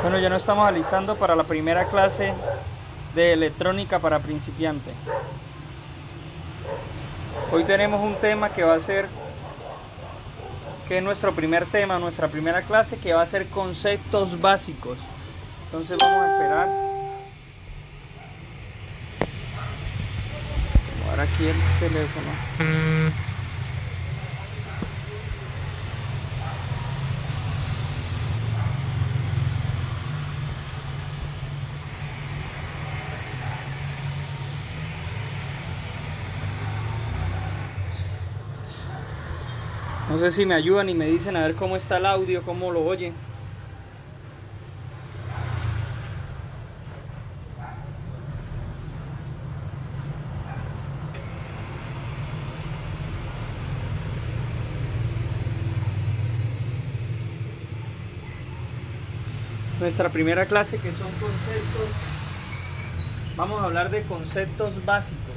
Bueno, ya nos estamos alistando para la primera clase de electrónica para principiantes. Hoy tenemos un tema que va a ser, que es nuestro primer tema, nuestra primera clase, que va a ser conceptos básicos. Entonces vamos a esperar. Ahora aquí el teléfono. No sé si me ayudan y me dicen a ver cómo está el audio, cómo lo oyen. Nuestra primera clase, que son conceptos, vamos a hablar de conceptos básicos.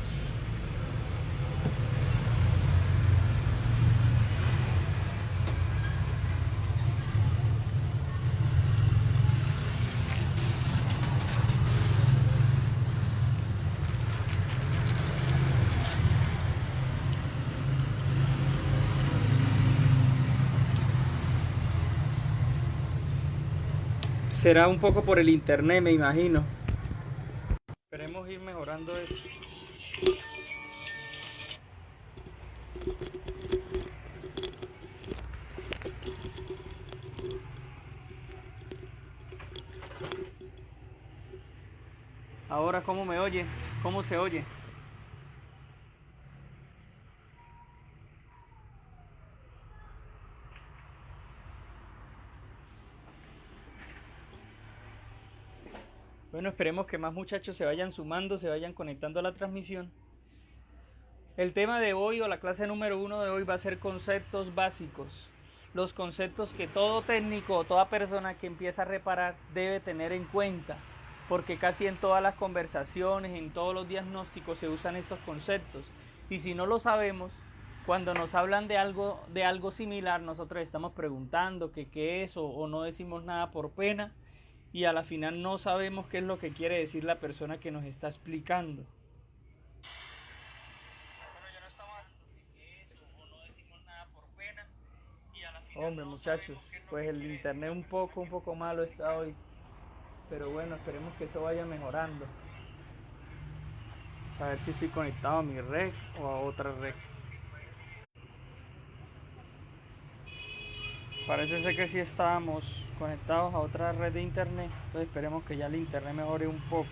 Será un poco por el internet, me imagino. Esperemos ir mejorando eso. Ahora, ¿cómo me oye? ¿Cómo se oye? Bueno, esperemos que más muchachos se vayan sumando, se vayan conectando a la transmisión. El tema de hoy, o la clase número 1 de hoy, va a ser conceptos básicos. Los conceptos que todo técnico o toda persona que empieza a reparar debe tener en cuenta, porque casi en todas las conversaciones, en todos los diagnósticos se usan estos conceptos. Y si no lo sabemos, cuando nos hablan de algo similar, nosotros estamos preguntando qué es o no decimos nada por pena, y a la final no sabemos qué es lo que quiere decir la persona que nos está explicando. Hombre, muchachos, pues el internet un poco malo está hoy, pero bueno, esperemos que eso vaya mejorando. Vamos a ver si estoy conectado a mi red o a otra red. Parece ser que sí estábamos conectados a otra red de internet, entonces esperemos que ya el internet mejore un poco.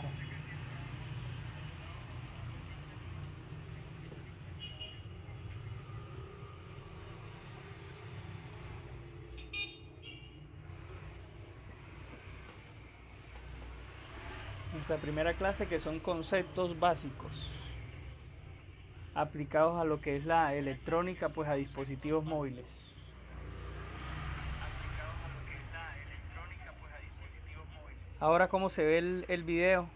Nuestra primera clase, que son conceptos básicos aplicados a lo que es la electrónica, pues a dispositivos móviles. Ahora, ¿cómo se ve el video?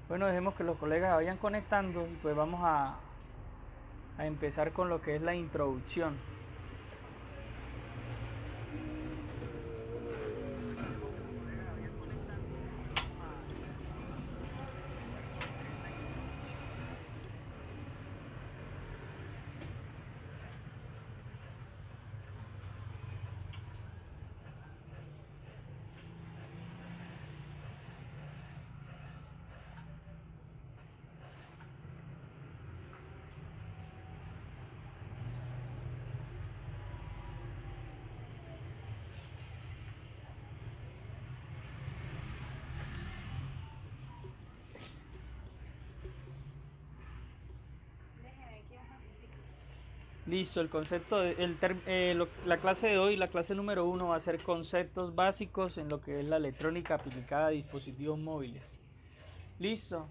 Bueno, dejemos que los colegas vayan conectando y pues vamos a empezar con lo que es la introducción. Listo, el concepto, la clase de hoy, la clase número 1 va a ser conceptos básicos en lo que es la electrónica aplicada a dispositivos móviles. Listo.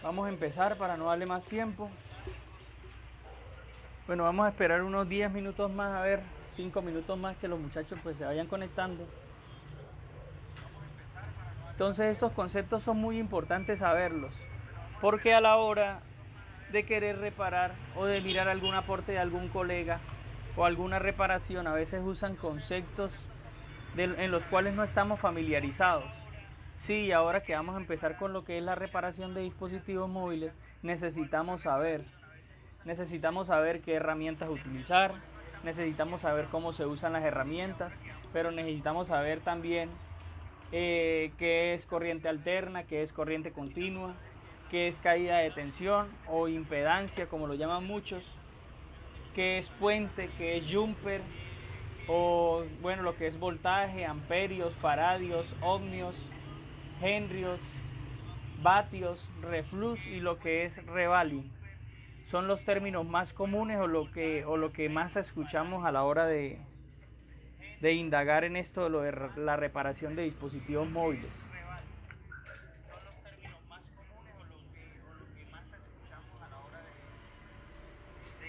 Vamos a empezar para no darle más tiempo. Bueno, vamos a esperar unos 10 minutos más, a ver, 5 minutos más que los muchachos pues se vayan conectando. Entonces estos conceptos son muy importantes saberlos, porque a la hora de querer reparar o de mirar algún aporte de algún colega o alguna reparación, a veces usan conceptos en los cuales no estamos familiarizados. Sí, ahora que vamos a empezar con lo que es la reparación de dispositivos móviles, necesitamos saber qué herramientas utilizar, necesitamos saber cómo se usan las herramientas, pero necesitamos saber también qué es corriente alterna, qué es corriente continua, qué es caída de tensión o impedancia, como lo llaman muchos, qué es puente, qué es jumper, o bueno, lo que es voltaje, amperios, faradios, ohmios, henrios, vatios, reflux y lo que es revaling. Son los términos más comunes o lo que más escuchamos a la hora de indagar en esto de lo de la reparación de dispositivos móviles.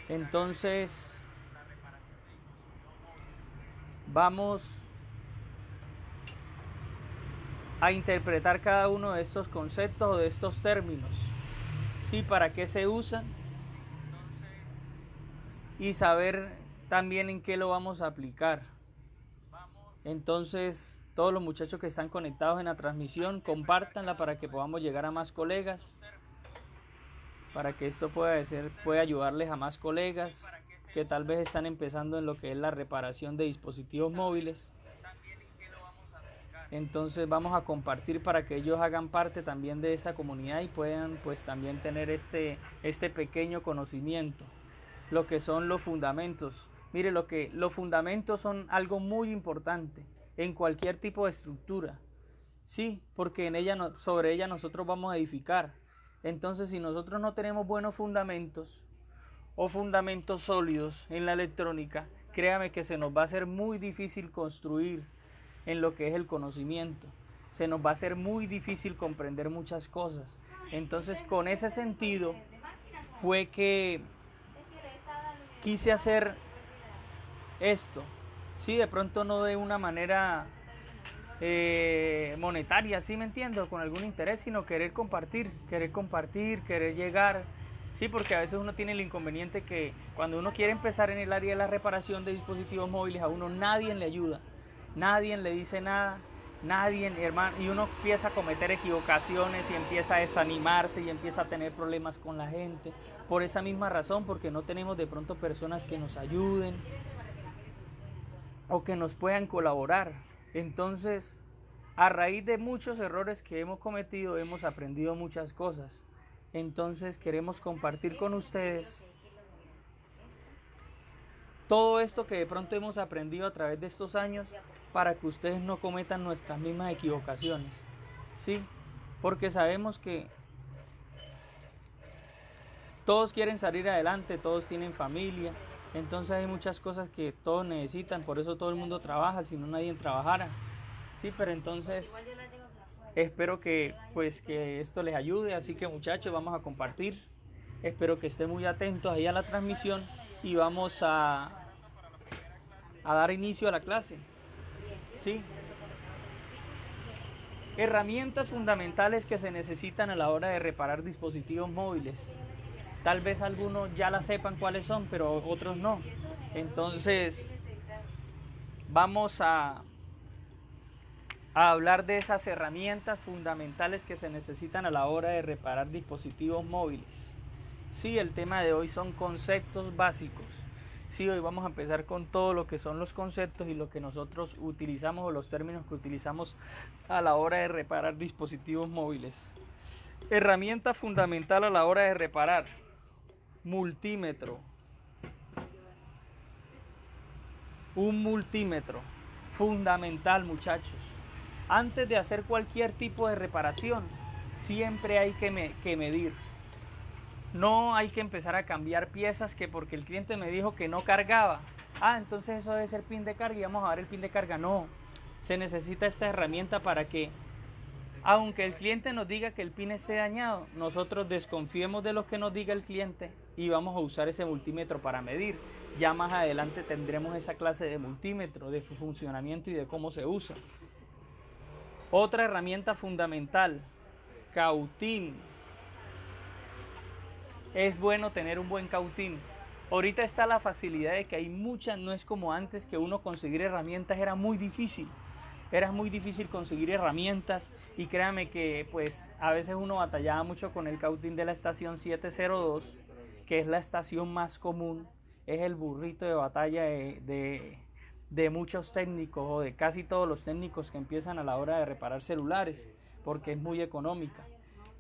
Entonces, vamos a interpretar cada uno de estos conceptos o de estos términos, sí, para qué se usan y saber también en qué lo vamos a aplicar. Entonces, todos los muchachos que están conectados en la transmisión, compártanla para que podamos llegar a más colegas, para que esto pueda ayudarles a más colegas que tal vez están empezando en lo que es la reparación de dispositivos móviles. Entonces vamos a compartir para que ellos hagan parte también de esa comunidad y puedan pues también tener este pequeño conocimiento, lo que son los fundamentos. Mire, los fundamentos son algo muy importante en cualquier tipo de estructura, sí, porque sobre ella nosotros vamos a edificar. Entonces, si nosotros no tenemos buenos fundamentos o fundamentos sólidos en la electrónica, créame que se nos va a hacer muy difícil construir en lo que es el conocimiento. Se nos va a hacer muy difícil comprender muchas cosas. Entonces, con ese sentido fue que quise hacer esto, sí, de pronto no de una manera monetaria, ¿sí me entiendo? Con algún interés, sino querer compartir, querer llegar, sí, porque a veces uno tiene el inconveniente que cuando uno quiere empezar en el área de la reparación de dispositivos móviles, a uno nadie le ayuda, nadie le dice nada, hermano, y uno empieza a cometer equivocaciones y empieza a desanimarse y empieza a tener problemas con la gente, por esa misma razón, porque no tenemos de pronto personas que nos ayuden o que nos puedan colaborar. Entonces, a raíz de muchos errores que hemos cometido, hemos aprendido muchas cosas. Entonces, queremos compartir con ustedes todo esto que de pronto hemos aprendido a través de estos años para que ustedes no cometan nuestras mismas equivocaciones. Sí, porque sabemos que todos quieren salir adelante, todos tienen familia. Entonces hay muchas cosas que todos necesitan, por eso todo el mundo trabaja, si no nadie trabajara. Sí, pero entonces espero que esto les ayude, así que muchachos, vamos a compartir. Espero que estén muy atentos ahí a la transmisión y vamos a dar inicio a la clase. Sí. Herramientas fundamentales que se necesitan a la hora de reparar dispositivos móviles. Tal vez algunos ya la sepan cuáles son, pero otros no. Entonces, vamos a hablar de esas herramientas fundamentales que se necesitan a la hora de reparar dispositivos móviles. Sí, el tema de hoy son conceptos básicos. Sí, hoy vamos a empezar con todo lo que son los conceptos y lo que nosotros utilizamos o los términos que utilizamos a la hora de reparar dispositivos móviles. Herramienta fundamental a la hora de reparar. Multímetro. Un multímetro. Fundamental, muchachos. Antes de hacer cualquier tipo de reparación, siempre hay que medir. No hay que empezar a cambiar piezas que porque el cliente me dijo que no cargaba. Entonces eso debe ser pin de carga y vamos a ver el pin de carga. No, se necesita esta herramienta para que, aunque el cliente nos diga que el pin esté dañado, nosotros desconfiemos de lo que nos diga el cliente y vamos a usar ese multímetro para medir. Ya más adelante tendremos esa clase de multímetro, de su funcionamiento y de cómo se usa. Otra herramienta fundamental, cautín. Es bueno tener un buen cautín. Ahorita está la facilidad de que hay muchas, no es como antes que uno conseguir herramientas era muy difícil. Era muy difícil conseguir herramientas y créame que pues a veces uno batallaba mucho con el cautín de la estación 702, que es la estación más común, es el burrito de batalla de muchos técnicos o de casi todos los técnicos que empiezan a la hora de reparar celulares, porque es muy económica.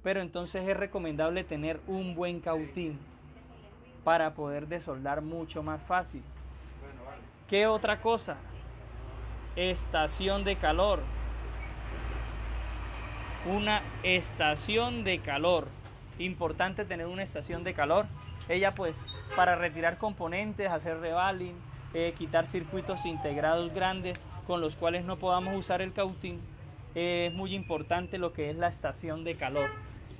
Pero entonces es recomendable tener un buen cautín para poder desoldar mucho más fácil. ¿Qué otra cosa? Estación de calor. Una estación de calor. Importante tener una estación de calor. Ella pues para retirar componentes, hacer revaling, quitar circuitos integrados grandes con los cuales no podamos usar el cautín. Es muy importante lo que es la estación de calor.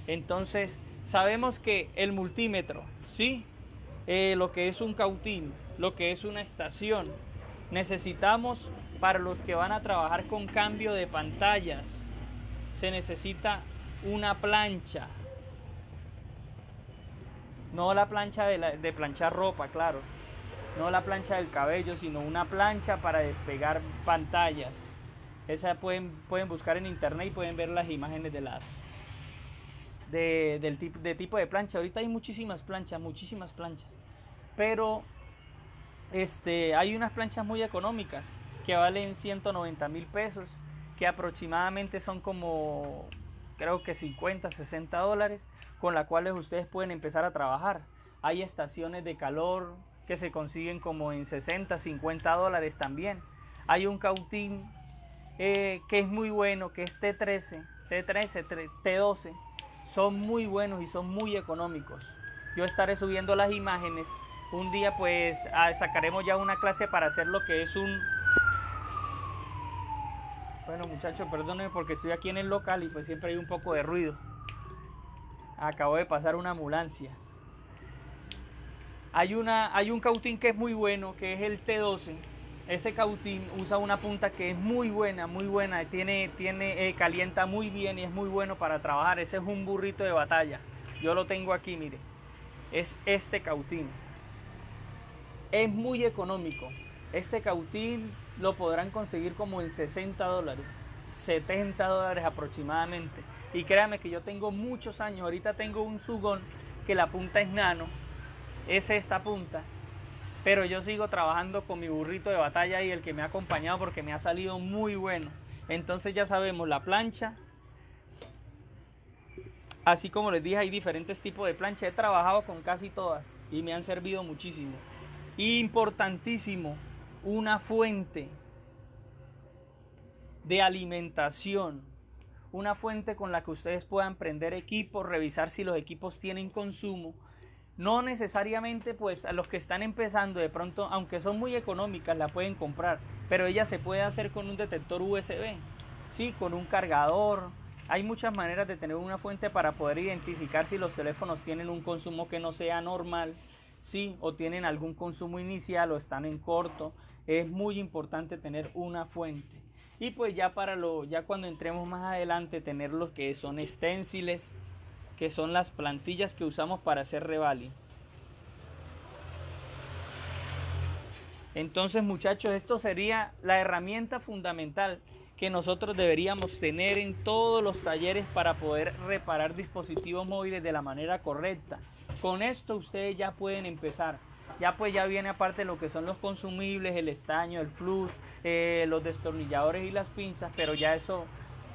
Entonces sabemos que el multímetro, ¿sí? Lo que es un cautín, lo que es una estación. Necesitamos, para los que van a trabajar con cambio de pantallas, se necesita una plancha. No la plancha de planchar ropa, claro. No la plancha del cabello, sino una plancha para despegar pantallas. Esa pueden buscar en internet y pueden ver las imágenes de tipo de plancha. Ahorita hay muchísimas planchas. Pero hay unas planchas muy económicas que valen 190.000 pesos, que aproximadamente son como, creo que 50, 60 dólares, con las cuales ustedes pueden empezar a trabajar. Hay estaciones de calor que se consiguen como en 60, 50 dólares también. Hay un cautín que es muy bueno, que es T13, T12. Son muy buenos y son muy económicos. Yo estaré subiendo las imágenes. Un día pues sacaremos ya una clase para hacer lo que es un... Bueno muchachos, perdónenme porque estoy aquí en el local y pues siempre hay un poco de ruido. Acabo de pasar una ambulancia. Hay un cautín que es muy bueno, que es el T12. Ese cautín usa una punta que es muy buena, calienta muy bien y es muy bueno para trabajar. Ese es un burrito de batalla. Yo lo tengo aquí, mire. Es este cautín. Es muy económico. Este cautín lo podrán conseguir como en 60 dólares, 70 dólares aproximadamente. Y créanme que yo tengo muchos años. Ahorita tengo un Sugón que la punta es nano. Es esta punta. Pero yo sigo trabajando con mi burrito de batalla y el que me ha acompañado porque me ha salido muy bueno. Entonces ya sabemos, la plancha. Así como les dije, hay diferentes tipos de plancha. He trabajado con casi todas y me han servido muchísimo. Importantísimo, una fuente de alimentación. Una fuente con la que ustedes puedan prender equipos, revisar si los equipos tienen consumo. No necesariamente pues a los que están empezando de pronto, aunque son muy económicas, la pueden comprar. Pero ella se puede hacer con un detector USB, ¿sí? Con un cargador. Hay muchas maneras de tener una fuente para poder identificar si los teléfonos tienen un consumo que no sea normal, ¿sí? O tienen algún consumo inicial o están en corto. Es muy importante tener una fuente. Y pues ya ya cuando entremos más adelante, tener los que son esténciles, que son las plantillas que usamos para hacer revaling. Entonces muchachos, esto sería la herramienta fundamental que nosotros deberíamos tener en todos los talleres para poder reparar dispositivos móviles de la manera correcta. Con esto ustedes ya pueden empezar. Ya pues ya viene aparte lo que son los consumibles, el estaño, el flux, los destornilladores y las pinzas, pero ya eso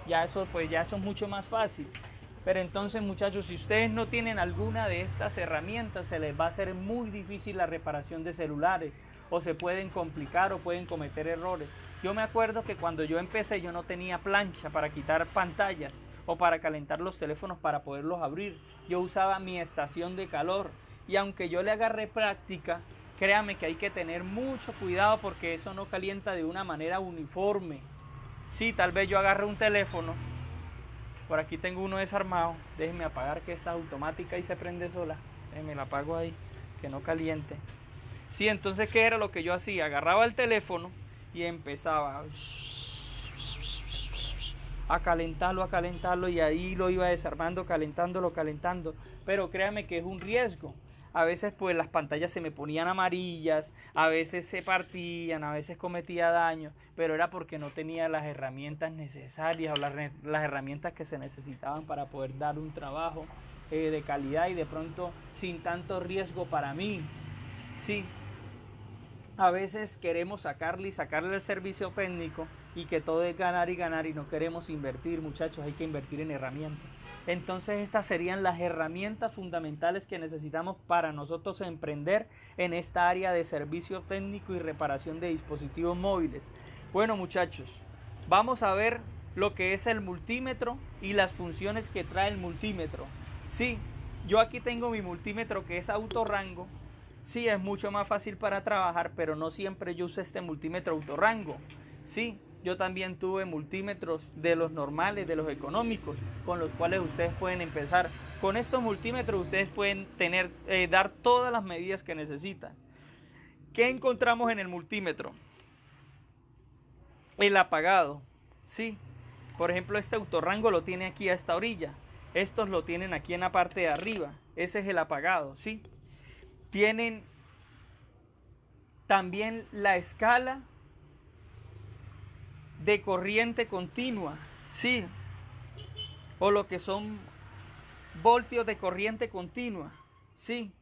es mucho más fácil. Pero entonces muchachos, si ustedes no tienen alguna de estas herramientas, se les va a hacer muy difícil la reparación de celulares, o se pueden complicar o pueden cometer errores. Yo me acuerdo que cuando yo empecé yo no tenía plancha para quitar pantallas o para calentar los teléfonos para poderlos abrir. Yo usaba mi estación de calor y aunque yo le agarré práctica, créame que hay que tener mucho cuidado porque eso no calienta de una manera uniforme. Sí, tal vez yo agarre un teléfono, por aquí tengo uno desarmado, déjenme apagar que esta es automática y se prende sola, déjenme la apago ahí. que no caliente. Sí, entonces, ¿qué era lo que yo hacía? Agarraba el teléfono y empezaba a calentarlo y ahí lo iba desarmando, calentando. Pero créame que es un riesgo. A veces pues las pantallas se me ponían amarillas, a veces se partían, a veces cometía daño, pero era porque no tenía las herramientas necesarias o las herramientas que se necesitaban para poder dar un trabajo de calidad y de pronto sin tanto riesgo para mí. Sí, a veces queremos sacarle el servicio técnico y que todo es ganar y no queremos invertir, muchachos, hay que invertir en herramientas. Entonces estas serían las herramientas fundamentales que necesitamos para nosotros emprender en esta área de servicio técnico y reparación de dispositivos móviles. Bueno, muchachos, vamos a ver lo que es el multímetro y las funciones que trae el multímetro. Sí, yo aquí tengo mi multímetro que es autorrango. Sí, es mucho más fácil para trabajar, pero no siempre yo uso este multímetro autorrango. Sí, yo también tuve multímetros de los normales, de los económicos, con los cuales ustedes pueden empezar. Con estos multímetros ustedes pueden dar todas las medidas que necesitan. ¿Qué encontramos en el multímetro? El apagado. Sí, por ejemplo, este autorrango lo tiene aquí a esta orilla. Estos lo tienen aquí en la parte de arriba. Ese es el apagado, ¿sí? Tienen también la escala de corriente continua, sí, o lo que son voltios de corriente continua, sí,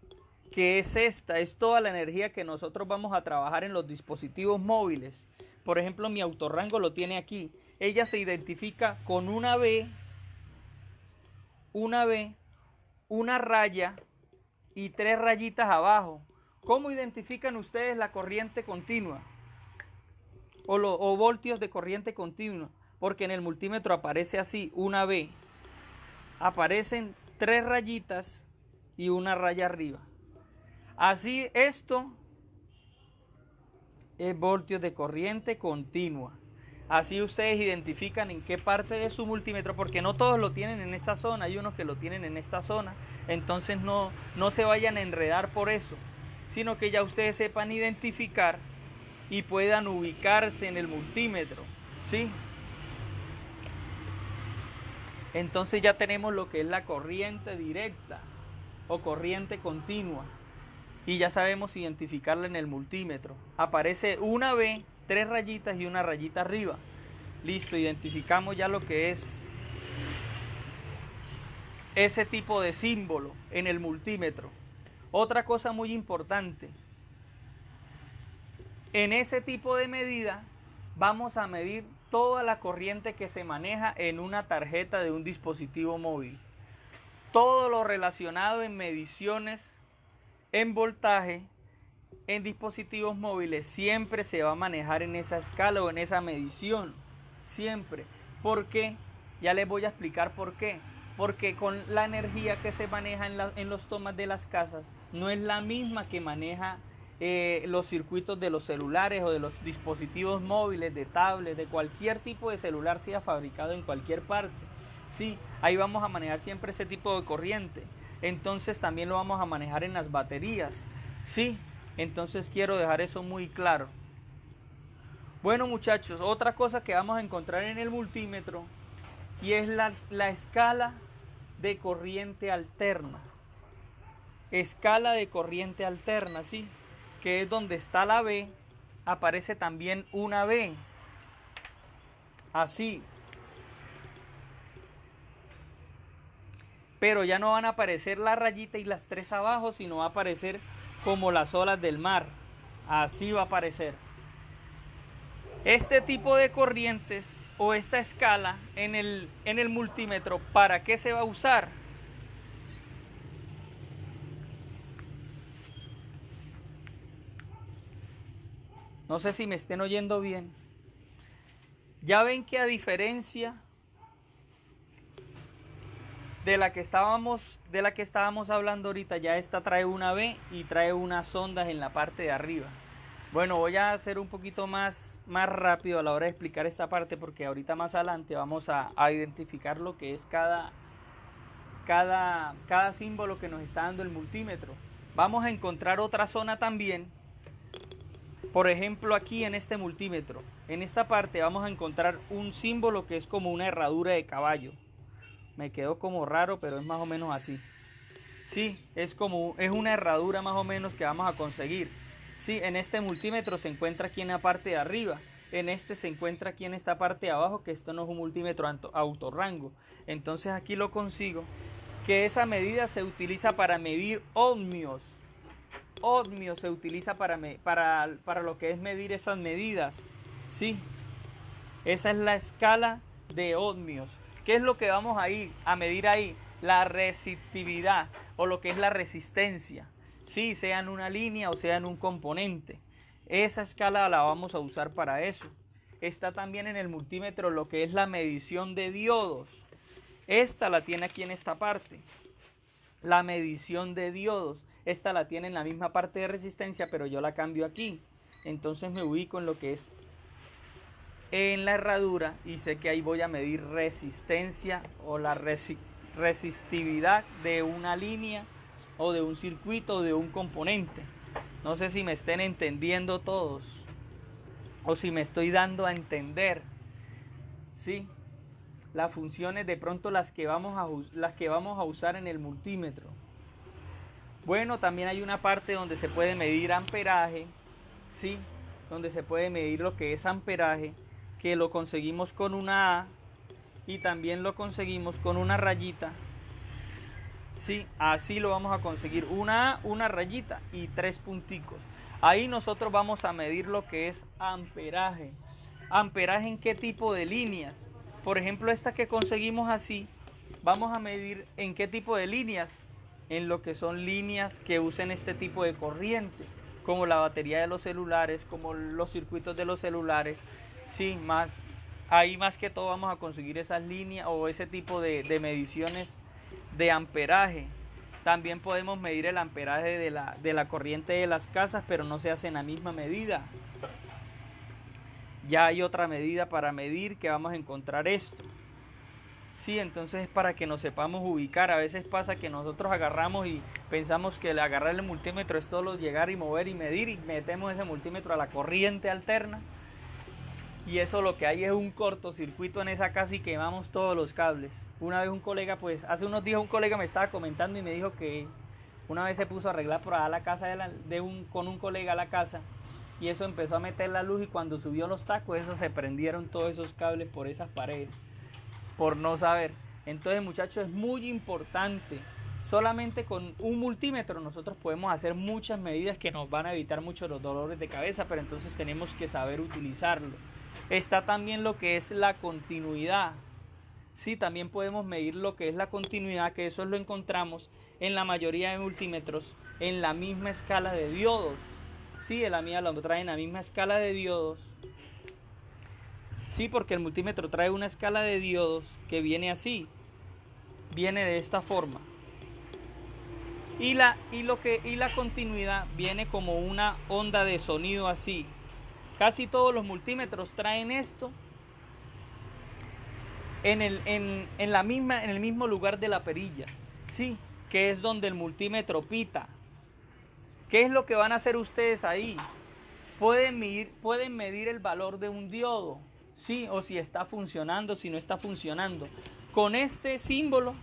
que es toda la energía que nosotros vamos a trabajar en los dispositivos móviles. Por ejemplo, mi autorrango lo tiene aquí. Ella se identifica con una V, una raya y 3 rayitas abajo. ¿Cómo identifican ustedes la corriente continua? O voltios de corriente continua. Porque en el multímetro aparece así, una V. Aparecen 3 rayitas y una raya arriba. Así esto es voltios de corriente continua. Así ustedes identifican en qué parte de su multímetro, porque no todos lo tienen en esta zona, hay unos que lo tienen en esta zona, entonces no se vayan a enredar por eso, sino que ya ustedes sepan identificar y puedan ubicarse en el multímetro, ¿sí? Entonces ya tenemos lo que es la corriente directa o corriente continua y ya sabemos identificarla en el multímetro. Aparece una V, 3 rayitas y una rayita arriba. Listo, identificamos ya lo que es ese tipo de símbolo en el multímetro. Otra cosa muy importante, en ese tipo de medida vamos a medir toda la corriente que se maneja en una tarjeta de un dispositivo móvil. Todo lo relacionado en mediciones, en voltaje, en dispositivos móviles siempre se va a manejar en esa escala o en esa medición, siempre. ¿Por qué? Ya les voy a explicar por qué. Porque con la energía que se maneja en los tomas de las casas no es la misma que maneja los circuitos de los celulares o de los dispositivos móviles, de tablets, de cualquier tipo de celular sea fabricado en cualquier parte. Sí, ahí vamos a manejar siempre ese tipo de corriente. Entonces también lo vamos a manejar en las baterías. Sí, entonces quiero dejar eso muy claro. Bueno, muchachos, otra cosa que vamos a encontrar en el multímetro y es la escala de corriente alterna. Escala de corriente alterna, sí, que es donde está la V, aparece también una V. Así. Pero ya no van a aparecer la rayita y las 3 abajo, sino va a aparecer como las olas del mar. Así va a aparecer. Este tipo de corrientes o esta escala en el multímetro, ¿para qué se va a usar? No sé si me estén oyendo bien. Ya ven que a diferencia de la que estábamos hablando ahorita, ya esta trae una V y trae unas sondas en la parte de arriba. Bueno, voy a hacer un poquito más rápido a la hora de explicar esta parte, porque ahorita más adelante vamos a identificar lo que es cada símbolo que nos está dando el multímetro. vamos a encontrar otra zona también. Por ejemplo, aquí en este multímetro, en esta parte vamos a encontrar un símbolo que es como una herradura de caballo. Me quedó como raro, pero es más o menos así. Sí, es una herradura más o menos que vamos a conseguir. Sí, en este multímetro se encuentra aquí en la parte de arriba. En este se encuentra aquí en esta parte de abajo, que esto no es un multímetro autorrango. Entonces aquí lo consigo, que esa medida se utiliza para medir ohmios. Ohmios se utiliza para lo que es medir esas medidas. Sí, esa es la escala de ohmios. ¿Qué es lo que vamos a ir a medir ahí? La resistividad o lo que es la resistencia. Sí, sea en una línea o sea en un componente. Esa escala la vamos a usar para eso. Está también en el multímetro lo que es la medición de diodos. Esta la tiene aquí en esta parte. La medición de diodos. Esta la tiene en la misma parte de resistencia, pero yo la cambio aquí. Entonces me ubico en lo que es en la herradura y sé que ahí voy a medir resistencia o la resistividad de una línea o de un circuito o de un componente. No sé si me estén entendiendo todos o si me estoy dando a entender. Sí, las funciones de pronto las que vamos a usar en el multímetro. Bueno, también hay una parte donde se puede medir amperaje, sí, donde se puede medir lo que es amperaje, que lo conseguimos con una A y también lo conseguimos con una rayita. Sí, así lo vamos a conseguir, una A, una rayita y 3 punticos. Ahí nosotros vamos a medir lo que es amperaje. Amperaje en qué tipo de líneas. Por ejemplo, esta que conseguimos así, vamos a medir en qué tipo de líneas. En lo que son líneas que usen este tipo de corriente, como la batería de los celulares, como los circuitos de los celulares. Sí, ahí más que todo vamos a conseguir esas líneas o ese tipo de mediciones de amperaje. También podemos medir el amperaje de la corriente de las casas, pero no se hace en la misma medida. Ya hay otra medida para medir que vamos a encontrar esto. Sí, entonces es para que nos sepamos ubicar. A veces pasa que nosotros agarramos y pensamos que agarrar el multímetro es solo llegar y mover y medir y metemos ese multímetro a la corriente alterna. Y eso lo que hay es un cortocircuito en esa casa y quemamos todos los cables. Una vez un colega, hace unos días un colega me estaba comentando y me dijo que una vez se puso a arreglar por allá la casa con un colega a la casa y eso empezó a meter la luz y cuando subió los tacos, eso se prendieron todos esos cables por esas paredes. Por no saber. Entonces, muchachos, es muy importante. Solamente con un multímetro nosotros podemos hacer muchas medidas que nos van a evitar mucho los dolores de cabeza, pero entonces tenemos que saber utilizarlo. Está también lo que es la continuidad. Sí, también podemos medir lo que es la continuidad, que eso lo encontramos en la mayoría de multímetros en la misma escala de diodos. Sí, en la mía lo trae en la misma escala de diodos. Sí, porque el multímetro trae una escala de diodos que viene así, viene de esta forma. Y la continuidad viene como una onda de sonido así. Casi todos los multímetros traen esto en el mismo lugar de la perilla, sí, que es donde el multímetro pita. ¿Qué es lo que van a hacer ustedes ahí? Pueden medir el valor de un diodo. Sí, o si está funcionando, si no está funcionando. Con este símbolo,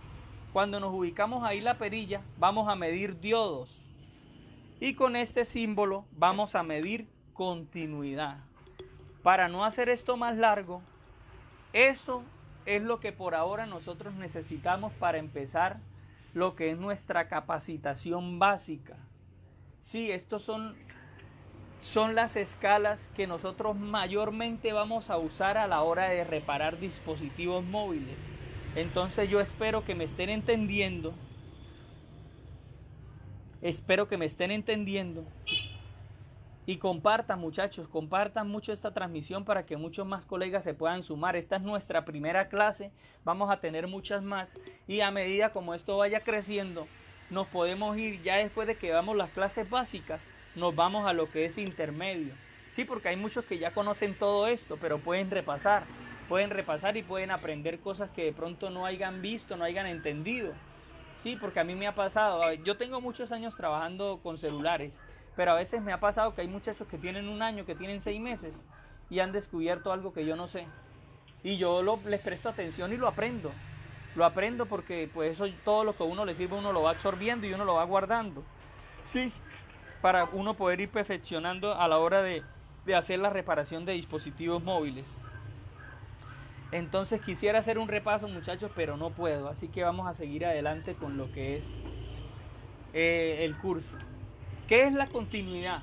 cuando nos ubicamos ahí la perilla, vamos a medir diodos. Y con este símbolo vamos a medir continuidad. Para no hacer esto más largo, eso es lo que por ahora nosotros necesitamos para empezar lo que es nuestra capacitación básica. Sí, estos son las escalas que nosotros mayormente vamos a usar a la hora de reparar dispositivos móviles. Entonces yo espero que me estén entendiendo. Y compartan, muchachos, compartan mucho esta transmisión para que muchos más colegas se puedan sumar. Esta es nuestra primera clase, vamos a tener muchas más y a medida como esto vaya creciendo, nos podemos ir ya después de que veamos las clases básicas, nos vamos a lo que es intermedio. Sí, porque hay muchos que ya conocen todo esto, pero pueden repasar y pueden aprender cosas que de pronto no hayan visto, no hayan entendido. Sí, porque a mí me ha pasado, yo tengo muchos años trabajando con celulares, pero a veces me ha pasado que hay muchachos que tienen un año, que tienen 6 meses y han descubierto algo que yo no sé. Y yo les presto atención y lo aprendo. Lo aprendo porque pues eso, todo lo que a uno le sirve, uno lo va absorbiendo y uno lo va guardando. Sí, para uno poder ir perfeccionando a la hora de hacer la reparación de dispositivos móviles. Entonces quisiera hacer un repaso, muchachos, pero no puedo, así que vamos a seguir adelante con lo que es el curso. ¿Qué es la continuidad?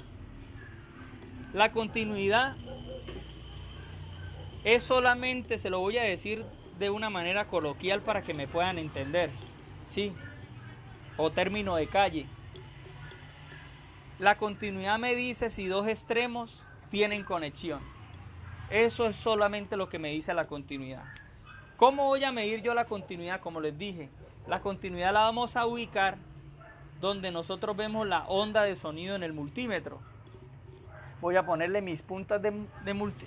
La continuidad es solamente, se lo voy a decir de una manera coloquial para que me puedan entender, ¿sí? O término de calle. La continuidad me dice si dos extremos tienen conexión. Eso es solamente lo que me dice la continuidad. ¿Cómo voy a medir yo la continuidad? Como les dije, la continuidad la vamos a ubicar donde nosotros vemos la onda de sonido en el multímetro. Voy a ponerle mis puntas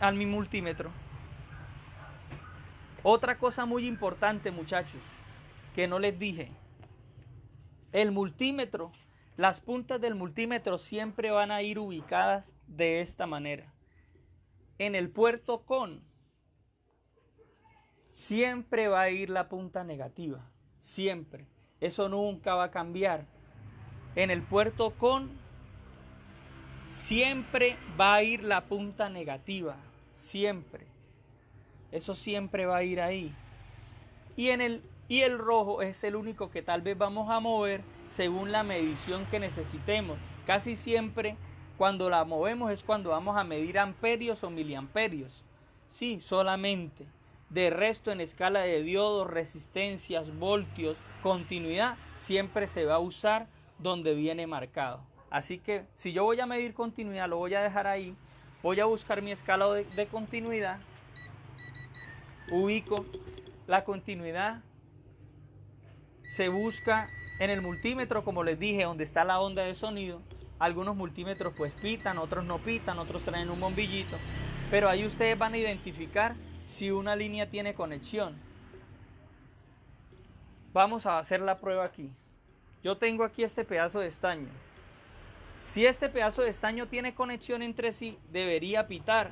a mi multímetro. Otra cosa muy importante, muchachos, que no les dije. El multímetro, las puntas del multímetro siempre van a ir ubicadas de esta manera. En el puerto con siempre va a ir la punta negativa, siempre. Eso nunca va a cambiar. En el puerto con siempre va a ir la punta negativa, siempre. Eso siempre va a ir ahí. Y el rojo es el único que tal vez vamos a mover según la medición que necesitemos. Casi siempre cuando la movemos es cuando vamos a medir amperios o miliamperios. Sí, solamente. De resto, en escala de diodos, resistencias, voltios, continuidad, siempre se va a usar donde viene marcado. Así que si yo voy a medir continuidad, lo voy a dejar ahí. Voy a buscar mi escala de continuidad. Ubico la continuidad. Se busca en el multímetro, como les dije, donde está la onda de sonido. Algunos multímetros pues pitan, otros no pitan, otros traen un bombillito. Pero ahí ustedes van a identificar si una línea tiene conexión. Vamos a hacer la prueba aquí. Yo tengo aquí este pedazo de estaño. Si este pedazo de estaño tiene conexión entre sí, debería pitar.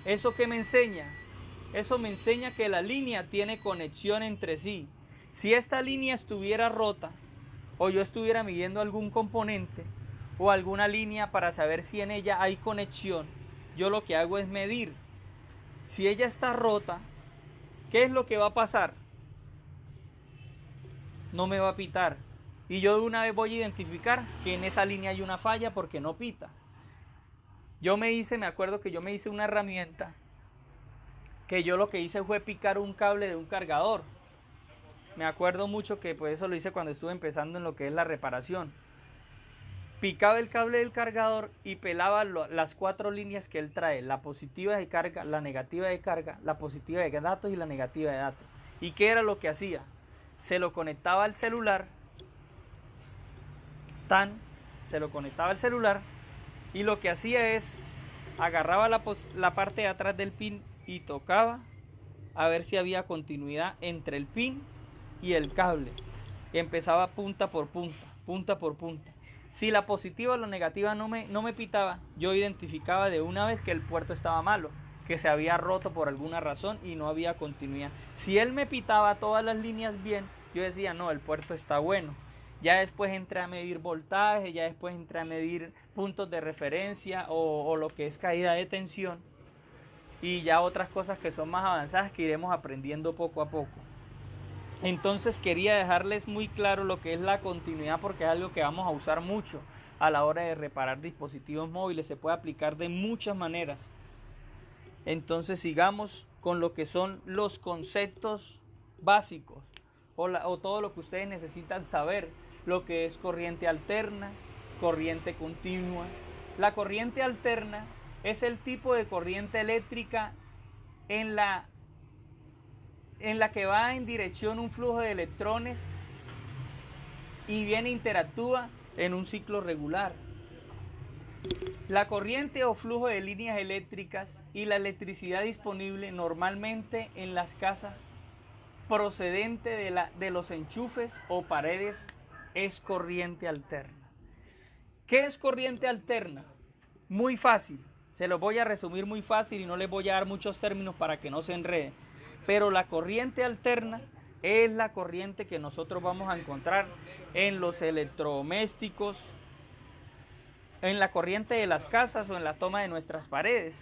¿Eso qué me enseña? Eso me enseña que la línea tiene conexión entre sí. Si esta línea estuviera rota, o yo estuviera midiendo algún componente o alguna línea para saber si en ella hay conexión, yo lo que hago es medir. Si ella está rota, ¿qué es lo que va a pasar? No me va a pitar. Y yo de una vez voy a identificar que en esa línea hay una falla porque no pita. Me acuerdo que yo me hice una herramienta que yo lo que hice fue picar un cable de un cargador. Me acuerdo mucho que pues eso lo hice cuando estuve empezando en lo que es la reparación. Picaba el cable del cargador y pelaba las 4 líneas que él trae, la positiva de carga, la negativa de carga, la positiva de datos y la negativa de datos. ¿Y qué era lo que hacía? Se lo conectaba al celular, se lo conectaba al celular y lo que hacía es agarraba la parte de atrás del pin y tocaba a ver si había continuidad entre el pin y el cable. Empezaba punta por punta, punta por punta. Si la positiva o la negativa no me pitaba, yo identificaba de una vez que el puerto estaba malo, que se había roto por alguna razón y no había continuidad. Si él me pitaba todas las líneas bien, yo decía, no, el puerto está bueno. Ya después entré a medir voltaje, ya después entré a medir puntos de referencia o lo que es caída de tensión. Y ya otras cosas que son más avanzadas que iremos aprendiendo poco a poco. Entonces quería dejarles muy claro lo que es la continuidad porque es algo que vamos a usar mucho a la hora de reparar dispositivos móviles. Se puede aplicar de muchas maneras. Entonces sigamos con lo que son los conceptos básicos o todo lo que ustedes necesitan saber. Lo que es corriente alterna, corriente continua. La corriente alterna es el tipo de corriente eléctrica en la que va en dirección un flujo de electrones y viene interactúa en un ciclo regular. La corriente o flujo de líneas eléctricas y la electricidad disponible normalmente en las casas procedente de los enchufes o paredes es corriente alterna. ¿Qué es corriente alterna? Muy fácil, se los voy a resumir muy fácil y no les voy a dar muchos términos para que no se enreden. Pero la corriente alterna es la corriente que nosotros vamos a encontrar en los electrodomésticos, en la corriente de las casas o en la toma de nuestras paredes.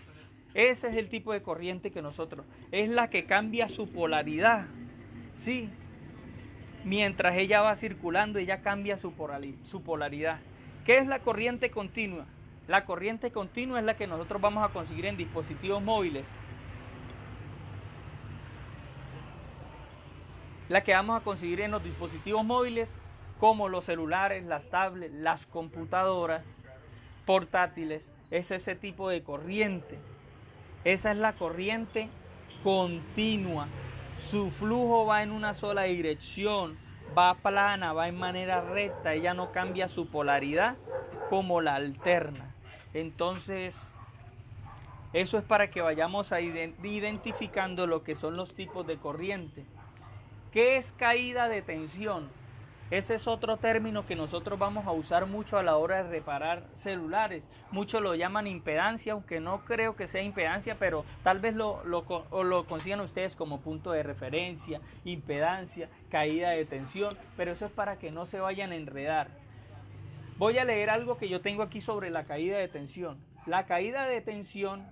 Ese es el tipo de corriente que nosotros, es la que cambia su polaridad. Sí, mientras ella va circulando, ella cambia su polaridad. ¿Qué es la corriente continua? La corriente continua es la que nosotros vamos a conseguir en dispositivos móviles. La que vamos a conseguir en los dispositivos móviles como los celulares, las tablets, las computadoras, portátiles. Es ese tipo de corriente. Esa es la corriente continua. Su flujo va en una sola dirección, va plana, va en manera recta, ella no cambia su polaridad como la alterna. Entonces, eso es para que vayamos a identificando lo que son los tipos de corriente. ¿Qué es caída de tensión? Ese es otro término que nosotros vamos a usar mucho a la hora de reparar celulares. Muchos lo llaman impedancia, aunque no creo que sea impedancia, pero tal vez lo consigan ustedes como punto de referencia, impedancia, caída de tensión, pero eso es para que no se vayan a enredar. Voy a leer algo que yo tengo aquí sobre la caída de tensión. La caída de tensión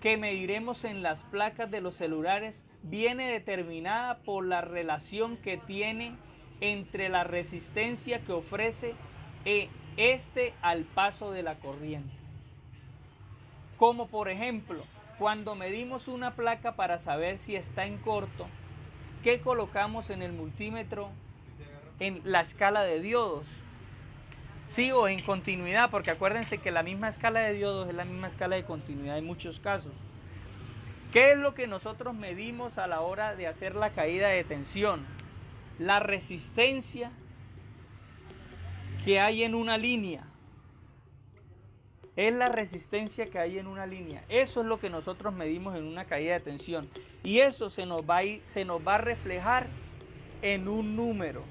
que mediremos en las placas de los celulares viene determinada por la relación que tiene entre la resistencia que ofrece al paso de la corriente. Como por ejemplo, cuando medimos una placa para saber si está en corto, ¿qué colocamos en el multímetro? En la escala de diodos. Sí, o en continuidad, porque acuérdense que la misma escala de diodos es la misma escala de continuidad en muchos casos. ¿Qué es lo que nosotros medimos a la hora de hacer la caída de tensión? La resistencia que hay en una línea. Es la resistencia que hay en una línea. Eso es lo que nosotros medimos en una caída de tensión. Y eso se nos va a reflejar en un número.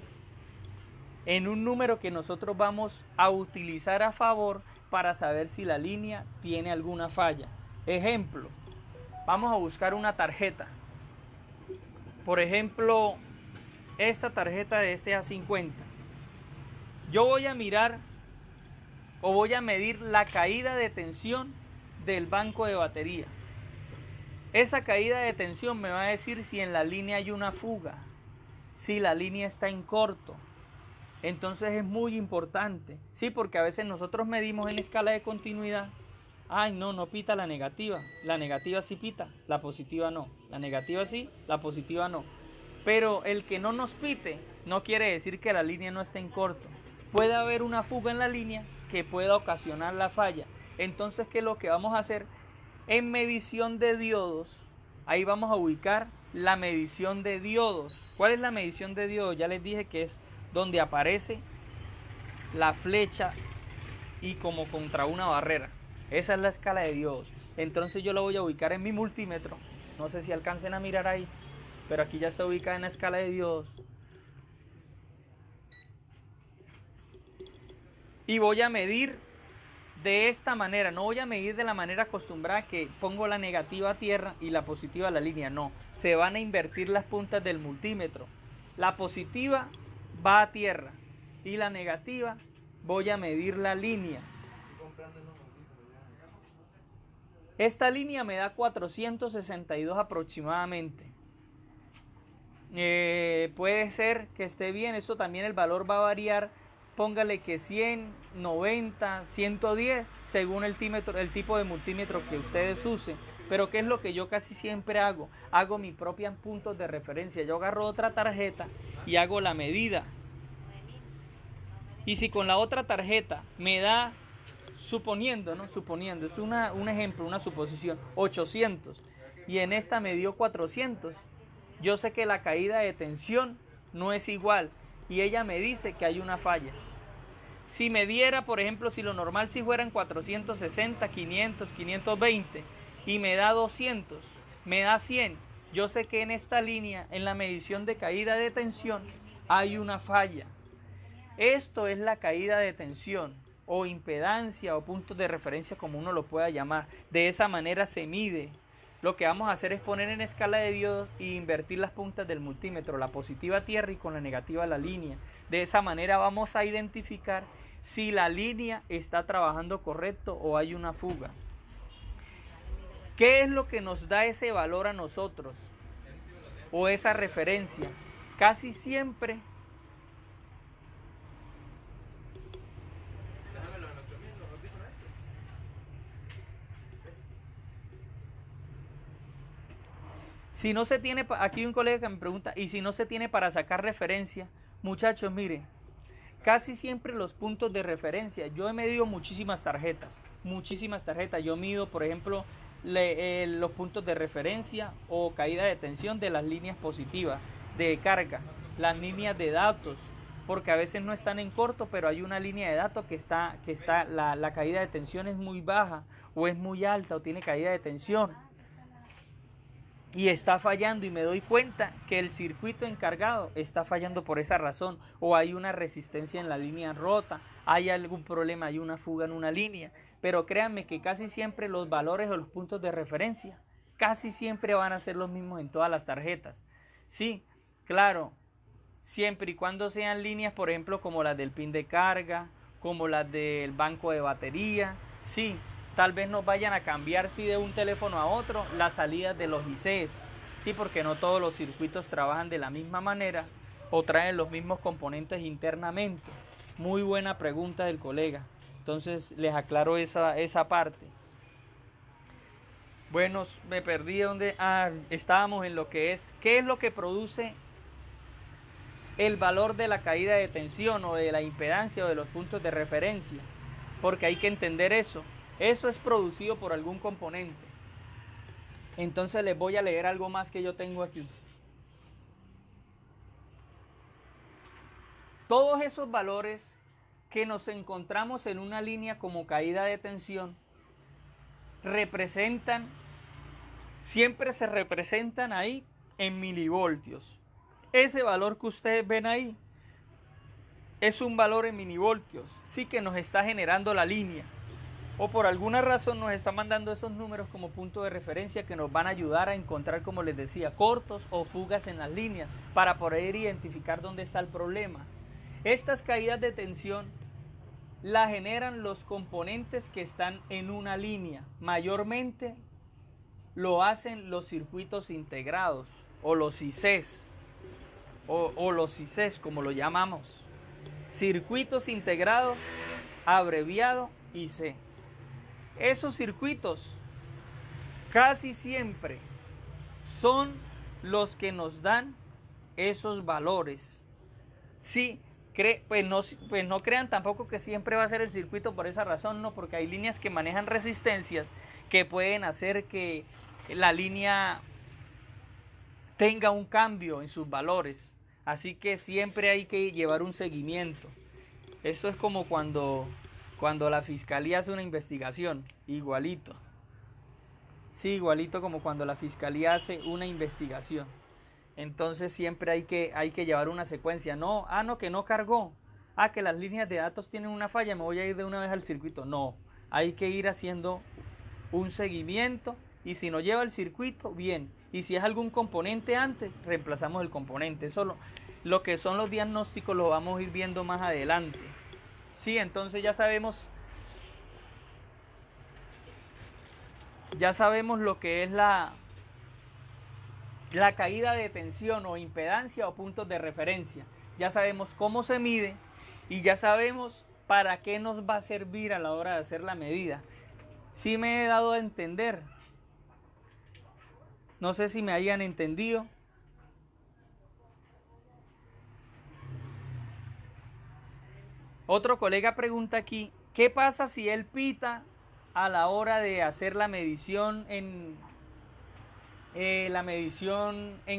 En un número que nosotros vamos a utilizar a favor para saber si la línea tiene alguna falla. Ejemplo. Vamos a buscar una tarjeta. Por ejemplo, esta tarjeta de este A50. Yo voy a mirar o voy a medir la caída de tensión del banco de batería. Esa caída de tensión me va a decir si en la línea hay una fuga, si la línea está en corto. Entonces es muy importante, sí, porque a veces nosotros medimos en escala de continuidad. Ay, no pita la negativa sí pita, la positiva no, la negativa sí, la positiva no. Pero el que no nos pite no quiere decir que la línea no esté en corto. Puede haber una fuga en la línea que pueda ocasionar la falla. Entonces, ¿qué es lo que vamos a hacer? En medición de diodos, ahí vamos a ubicar la medición de diodos. ¿Cuál es la medición de diodos? Ya les dije que es donde aparece la flecha y como contra una barrera. Esa es la escala de diodos. Entonces yo lo voy a ubicar en mi multímetro. No sé si alcancen a mirar ahí, pero aquí ya está ubicada en la escala de diodos. Y voy a medir de esta manera. No voy a medir de la manera acostumbrada que pongo la negativa a tierra y la positiva a la línea. No, se van a invertir las puntas del multímetro. La positiva va a tierra y la negativa voy a medir la línea. Esta línea me da 462 aproximadamente. Puede ser que esté bien, eso también el valor va a variar. Póngale que 100, 90, 110, según el tipo de multímetro que ustedes usen. Pero ¿qué es lo que yo casi siempre hago? Hago mis propios puntos de referencia. Yo agarro otra tarjeta y hago la medida. Y si con la otra tarjeta me da, suponiendo, es un ejemplo, una suposición, 800, y en esta me dio 400, yo sé que la caída de tensión no es igual, y ella me dice que hay una falla. Si me diera, por ejemplo, si lo normal si fueran 460, 500, 520, y me da 200, me da 100, yo sé que en esta línea, en la medición de caída de tensión, hay una falla. Esto es la caída de tensión o impedancia o puntos de referencia, como uno lo pueda llamar. De esa manera se mide. Lo que vamos a hacer es poner en escala de diodos e invertir las puntas del multímetro, la positiva a tierra y con la negativa a la línea. De esa manera vamos a identificar si la línea está trabajando correcto o hay una fuga. ¿Qué es lo que nos da ese valor a nosotros o esa referencia? Casi siempre si no se tiene, aquí hay un colega que me pregunta, y si no se tiene para sacar referencia, muchachos, miren, casi siempre los puntos de referencia, yo he medido muchísimas tarjetas, yo mido, por ejemplo, los puntos de referencia o caída de tensión de las líneas positivas de carga, las líneas de datos, porque a veces no están en corto, pero hay una línea de datos que está la caída de tensión es muy baja, o es muy alta, o tiene caída de tensión, y está fallando y me doy cuenta que el circuito encargado está fallando por esa razón, o hay una resistencia en la línea rota, hay algún problema, hay una fuga en una línea, pero créanme que casi siempre los valores o los puntos de referencia casi siempre van a ser los mismos en todas las tarjetas. Sí, claro, siempre y cuando sean líneas, por ejemplo, como las del pin de carga, como las del banco de batería, sí. Tal vez nos vayan a cambiar, sí, de un teléfono a otro, las salidas de los ICs, sí, porque no todos los circuitos trabajan de la misma manera o traen los mismos componentes internamente. Muy buena pregunta del colega, entonces les aclaro esa parte. Bueno, me perdí donde estábamos en lo que es, ¿qué es lo que produce el valor de la caída de tensión o de la impedancia o de los puntos de referencia? Porque hay que entender eso. Eso es producido por algún componente. Entonces les voy a leer algo más que yo tengo aquí. Todos esos valores que nos encontramos en una línea como caída de tensión siempre se representan ahí en milivoltios. Ese valor que ustedes ven ahí es un valor en milivoltios, sí, que nos está generando la línea. O por alguna razón nos está mandando esos números como punto de referencia que nos van a ayudar a encontrar, como les decía, cortos o fugas en las líneas para poder identificar dónde está el problema. Estas caídas de tensión las generan los componentes que están en una línea. Mayormente lo hacen los circuitos integrados o los ICs o los ICs como lo llamamos. Circuitos integrados, abreviado IC. Esos circuitos casi siempre son los que nos dan esos valores. Sí, pues no crean tampoco que siempre va a ser el circuito por esa razón, no, porque hay líneas que manejan resistencias que pueden hacer que la línea tenga un cambio en sus valores. Así que siempre hay que llevar un seguimiento. Eso es como cuando la fiscalía hace una investigación, igualito. Sí, igualito como cuando la fiscalía hace una investigación. Entonces siempre hay que llevar una secuencia. No, que no cargó. Que las líneas de datos tienen una falla, me voy a ir de una vez al circuito. No, hay que ir haciendo un seguimiento y si no lleva el circuito, bien. Y si es algún componente antes, reemplazamos el componente. Eso lo que son los diagnósticos lo vamos a ir viendo más adelante. Sí, entonces ya sabemos lo que es la caída de tensión o impedancia o puntos de referencia. Ya sabemos cómo se mide y ya sabemos para qué nos va a servir a la hora de hacer la medida. Sí me he dado a entender. No sé si me hayan entendido. Otro colega pregunta aquí, ¿qué pasa si él pita a la hora de hacer la medición en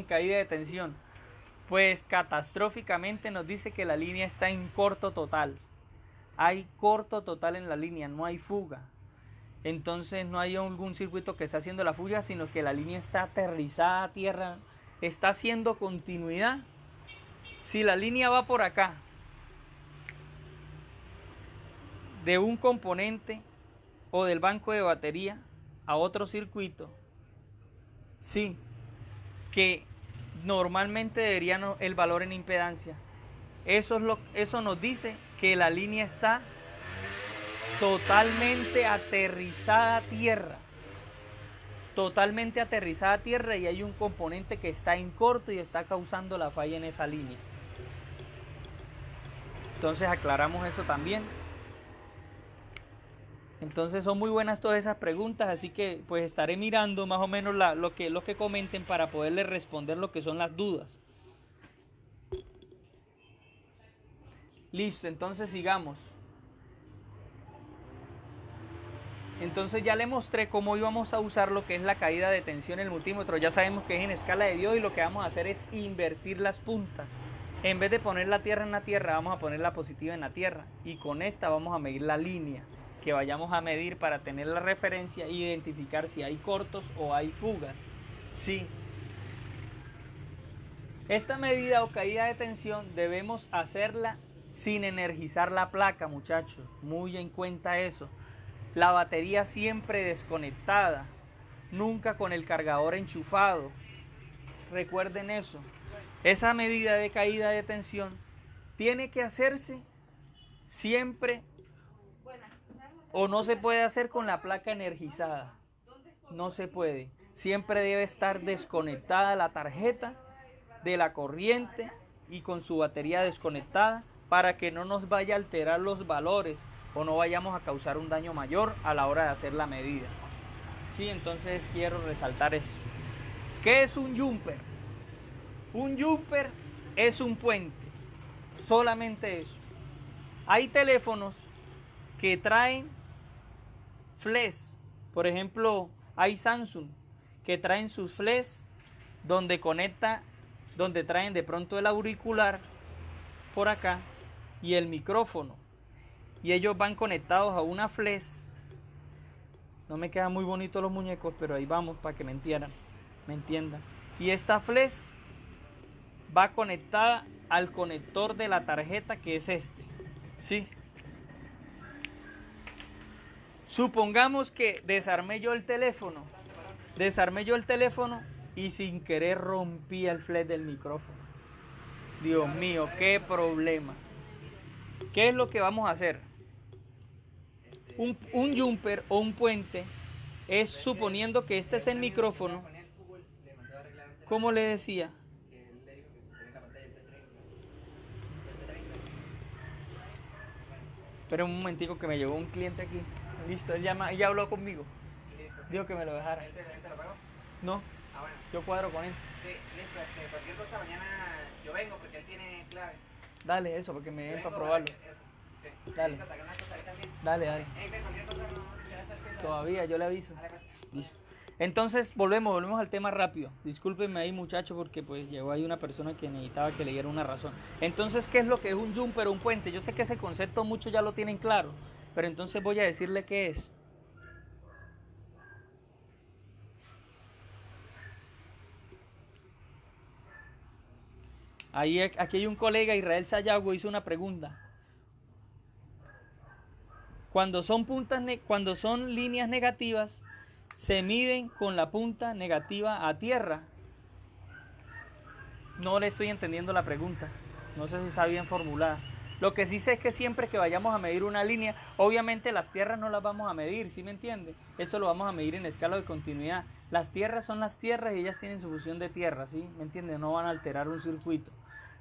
caída de tensión? Pues catastróficamente nos dice que la línea está en corto total. Hay corto total en la línea, no hay fuga. entonces no hay algún circuito que está haciendo la fuga, sino que la línea está aterrizada a tierra, está haciendo continuidad. Si la línea va por acá, de un componente o del banco de batería a otro circuito, sí, que normalmente debería el valor en impedancia. Eso nos dice que la línea está totalmente aterrizada a tierra. Totalmente aterrizada a tierra y hay un componente que está en corto y está causando la falla en esa línea. Entonces aclaramos eso también. Entonces son muy buenas todas esas preguntas, así que pues estaré mirando más o menos lo que comenten para poderles responder lo que son las dudas. Listo, entonces sigamos. Entonces ya le mostré cómo íbamos a usar lo que es la caída de tensión en el multímetro. Ya sabemos que es en escala de Dios y lo que vamos a hacer es invertir las puntas. En vez de poner la tierra en la tierra, vamos a poner la positiva en la tierra. Y con esta vamos a medir la línea que vayamos a medir para tener la referencia e identificar si hay cortos o hay fugas. Sí. Esta medida o caída de tensión debemos hacerla sin energizar la placa, muchachos. Muy en cuenta eso. La batería siempre desconectada, nunca con el cargador enchufado. Recuerden eso. Esa medida de caída de tensión tiene que hacerse siempre o no se puede hacer con la placa energizada. No se puede. Siempre debe estar desconectada la tarjeta de la corriente y con su batería desconectada para que no nos vaya a alterar los valores o no vayamos a causar un daño mayor a la hora de hacer la medida. Sí, entonces quiero resaltar eso. ¿Qué es un jumper? Un jumper es un puente, solamente eso. Hay teléfonos que traen flash, por ejemplo, hay Samsung que traen sus flash donde traen de pronto el auricular por acá y el micrófono. Y ellos van conectados a una flash. No me quedan muy bonitos los muñecos, pero ahí vamos para que me entiendan. Y esta flash va conectada al conector de la tarjeta, que es este. ¿Sí? Supongamos que desarmé yo el teléfono y sin querer rompí el flash del micrófono. Dios mío, qué problema. ¿Qué es lo que vamos a hacer? Un jumper o un puente es suponiendo que este es el micrófono. ¿Cómo le decía? Espera un momentico que me llegó un cliente aquí. Listo, él ya habló conmigo. Dijo que me lo dejara. ¿Él te lo pagó? No, Ah, bueno. yo cuadro con él. Sí, listo. Cualquier cosa mañana yo vengo porque él tiene clave. Dale eso, porque me den para probarlo. Eso. Dale. Dale. Cualquier cosa no, Todavía, yo le aviso. Listo. Entonces, volvemos al tema rápido. Discúlpenme ahí, muchachos, porque pues llegó ahí una persona que necesitaba que le diera una razón. Entonces, ¿qué es lo que es un jumper o un puente? Yo sé que ese concepto muchos ya lo tienen claro, pero entonces voy a decirle qué es. Aquí hay un colega, Israel Sayago, hizo una pregunta. Cuando son líneas negativas, se miden con la punta negativa a tierra. No le estoy entendiendo la pregunta. No sé si está bien formulada. Lo que sí sé es que siempre que vayamos a medir una línea, obviamente las tierras no las vamos a medir, ¿sí me entiende? Eso lo vamos a medir en escala de continuidad. Las tierras son las tierras y ellas tienen su función de tierra, ¿sí? ¿Me entiende? No van a alterar un circuito.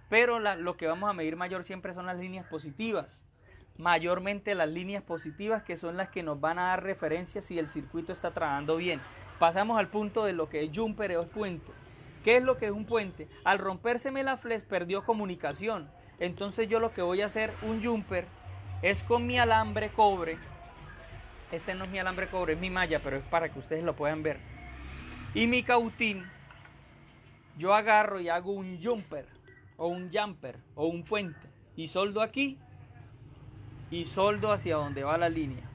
Pero lo que vamos a medir mayor siempre son las líneas positivas. Mayormente las líneas positivas, que son las que nos van a dar referencia si el circuito está trabajando bien. Pasamos al punto de lo que es jumper o puente. ¿Qué es lo que es un puente? Al rompérseme la flex perdió comunicación. Entonces yo lo que voy a hacer, un jumper, es con mi alambre cobre. Este no es mi alambre cobre, es mi malla, pero es para que ustedes lo puedan ver. Y mi cautín, yo agarro y hago un jumper o un puente. Y soldo aquí y soldo hacia donde va la línea.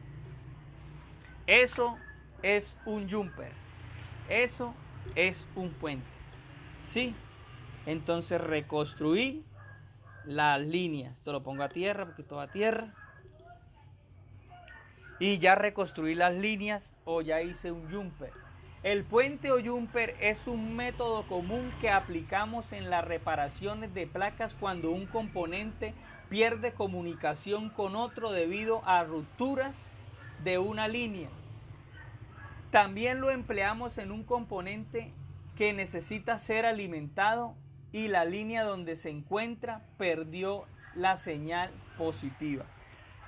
Eso es un jumper. Eso es un puente. ¿Sí? Entonces reconstruí las líneas. Esto lo pongo a tierra porque todo a tierra. Y ya reconstruí las líneas o ya hice un jumper. El puente o jumper es un método común que aplicamos en las reparaciones de placas cuando un componente pierde comunicación con otro debido a rupturas de una línea. También lo empleamos en un componente que necesita ser alimentado y la línea donde se encuentra perdió la señal positiva.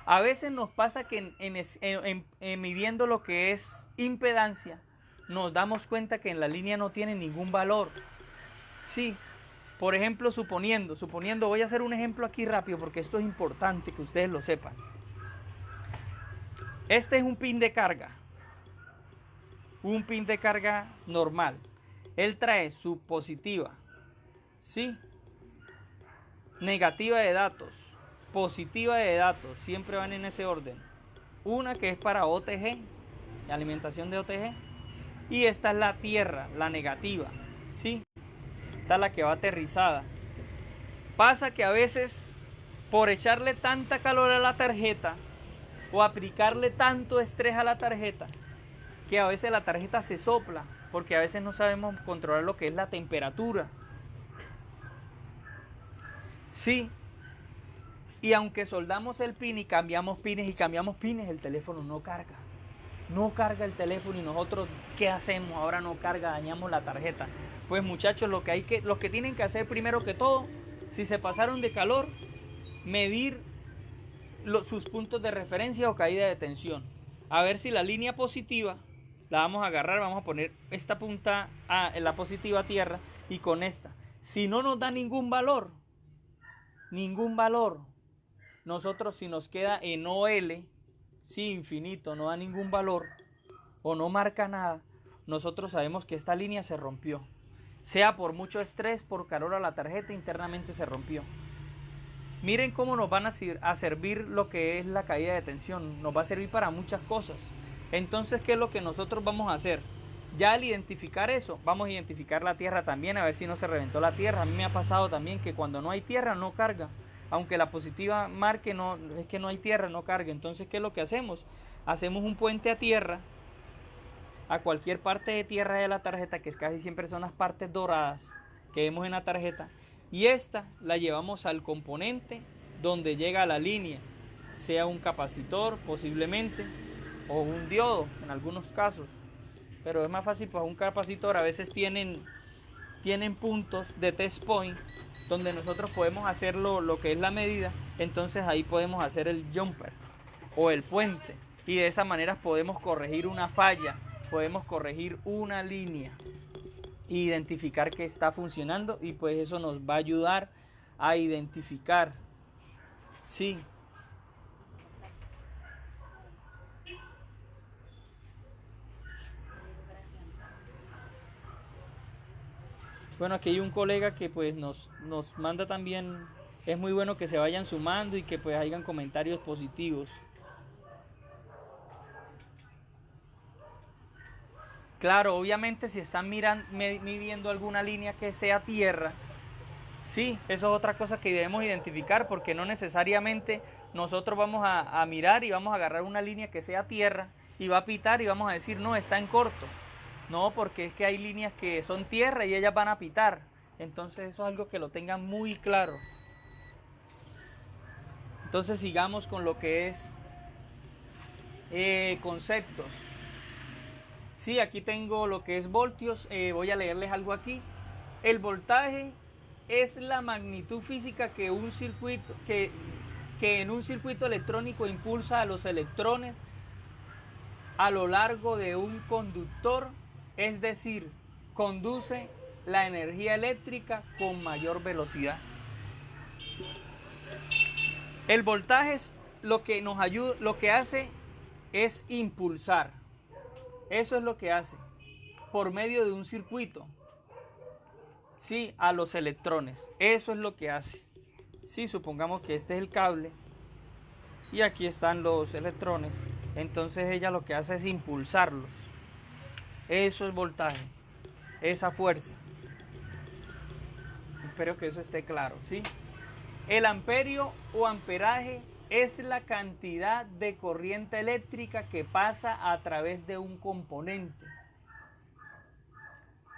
A veces nos pasa que en midiendo lo que es impedancia, nos damos cuenta que en la línea no tiene ningún valor. Sí, por ejemplo, suponiendo, voy a hacer un ejemplo aquí rápido porque esto es importante que ustedes lo sepan. Este es un pin de carga. Un pin de carga normal. Él trae su positiva, ¿sí? Negativa de datos, positiva de datos, siempre van en ese orden. Una que es para OTG, alimentación de OTG, y esta es la tierra, la negativa, ¿sí? Esta es la que va aterrizada. Pasa que a veces, por echarle tanta calor a la tarjeta, o aplicarle tanto estrés a la tarjeta, que a veces la tarjeta se sopla, porque a veces no sabemos controlar lo que es la temperatura. Sí, y aunque soldamos el pin y cambiamos pines, el teléfono no carga. No carga el teléfono y nosotros, ¿qué hacemos? Ahora no carga, dañamos la tarjeta. Pues muchachos, lo que tienen que hacer primero que todo, si se pasaron de calor, medir sus puntos de referencia o caída de tensión. A ver si la línea positiva la vamos a agarrar, vamos a poner esta punta en la positiva a tierra y con esta. Si no nos da ningún valor, nosotros si nos queda en OL, sí, infinito, no da ningún valor o no marca nada, nosotros sabemos que esta línea se rompió. Sea por mucho estrés, por calor a la tarjeta, internamente se rompió. Miren cómo nos van a servir lo que es la caída de tensión. Nos va a servir para muchas cosas. Entonces, ¿qué es lo que nosotros vamos a hacer? Ya al identificar eso, vamos a identificar la tierra también, a ver si no se reventó la tierra. A mí me ha pasado también que cuando no hay tierra no carga. Aunque la positiva marque, no, es que no hay tierra, no carga. Entonces, ¿qué es lo que hacemos? Hacemos un puente a tierra, a cualquier parte de tierra de la tarjeta, que casi siempre son las partes doradas que vemos en la tarjeta. Y esta la llevamos al componente donde llega la línea, sea un capacitor posiblemente, o un diodo en algunos casos. Pero es más fácil, pues un capacitor a veces tienen puntos de test point donde nosotros podemos hacer lo que es la medida. Entonces ahí podemos hacer el jumper o el puente y de esa manera podemos corregir una falla, podemos corregir una línea, identificar que está funcionando y pues eso nos va a ayudar a identificar, sí. Bueno, aquí hay un colega que pues nos manda también, es muy bueno que se vayan sumando y que pues hayan comentarios positivos. Claro, obviamente si están midiendo alguna línea que sea tierra, sí, eso es otra cosa que debemos identificar porque no necesariamente nosotros vamos a mirar y vamos a agarrar una línea que sea tierra y va a pitar y vamos a decir no, está en corto. No, porque es que hay líneas que son tierra y ellas van a pitar. Entonces eso es algo que lo tengan muy claro. Entonces sigamos con lo que es conceptos. Sí, aquí tengo lo que es voltios. Voy a leerles algo aquí. El voltaje es la magnitud física que en un circuito electrónico impulsa a los electrones a lo largo de un conductor, es decir, conduce la energía eléctrica con mayor velocidad. El voltaje es lo que nos ayuda, lo que hace es impulsar. Eso es lo que hace por medio de un circuito. Sí, a los electrones. Eso es lo que hace. Sí, supongamos que este es el cable y aquí están los electrones. entonces ella lo que hace es impulsarlos. Eso es voltaje, esa fuerza. Espero que eso esté claro, ¿sí? El amperio o amperaje es la cantidad de corriente eléctrica que pasa a través de un componente,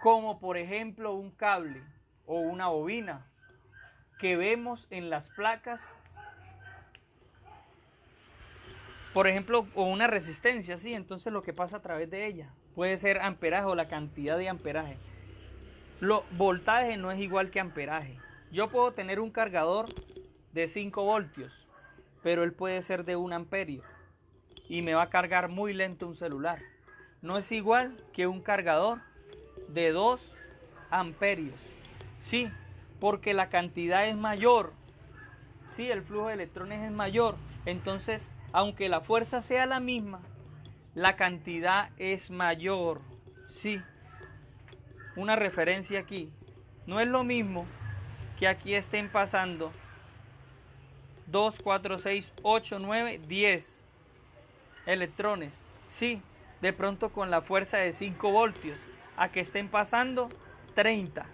como por ejemplo un cable o una bobina que vemos en las placas, por ejemplo, o una resistencia, ¿sí? Entonces lo que pasa a través de ella puede ser amperaje o la cantidad de amperaje. Voltaje no es igual que amperaje. Yo puedo tener un cargador de 5 voltios, pero él puede ser de 1 amperio y me va a cargar muy lento un celular. No es igual que un cargador de 2 amperios, sí, porque la cantidad es mayor, sí, el flujo de electrones es mayor, entonces aunque la fuerza sea la misma, la cantidad es mayor, sí. Una referencia aquí, no es lo mismo que aquí estén pasando 2, 4, 6, 8, 9, 10 electrones, sí, de pronto con la fuerza de 5 voltios, a que estén pasando 30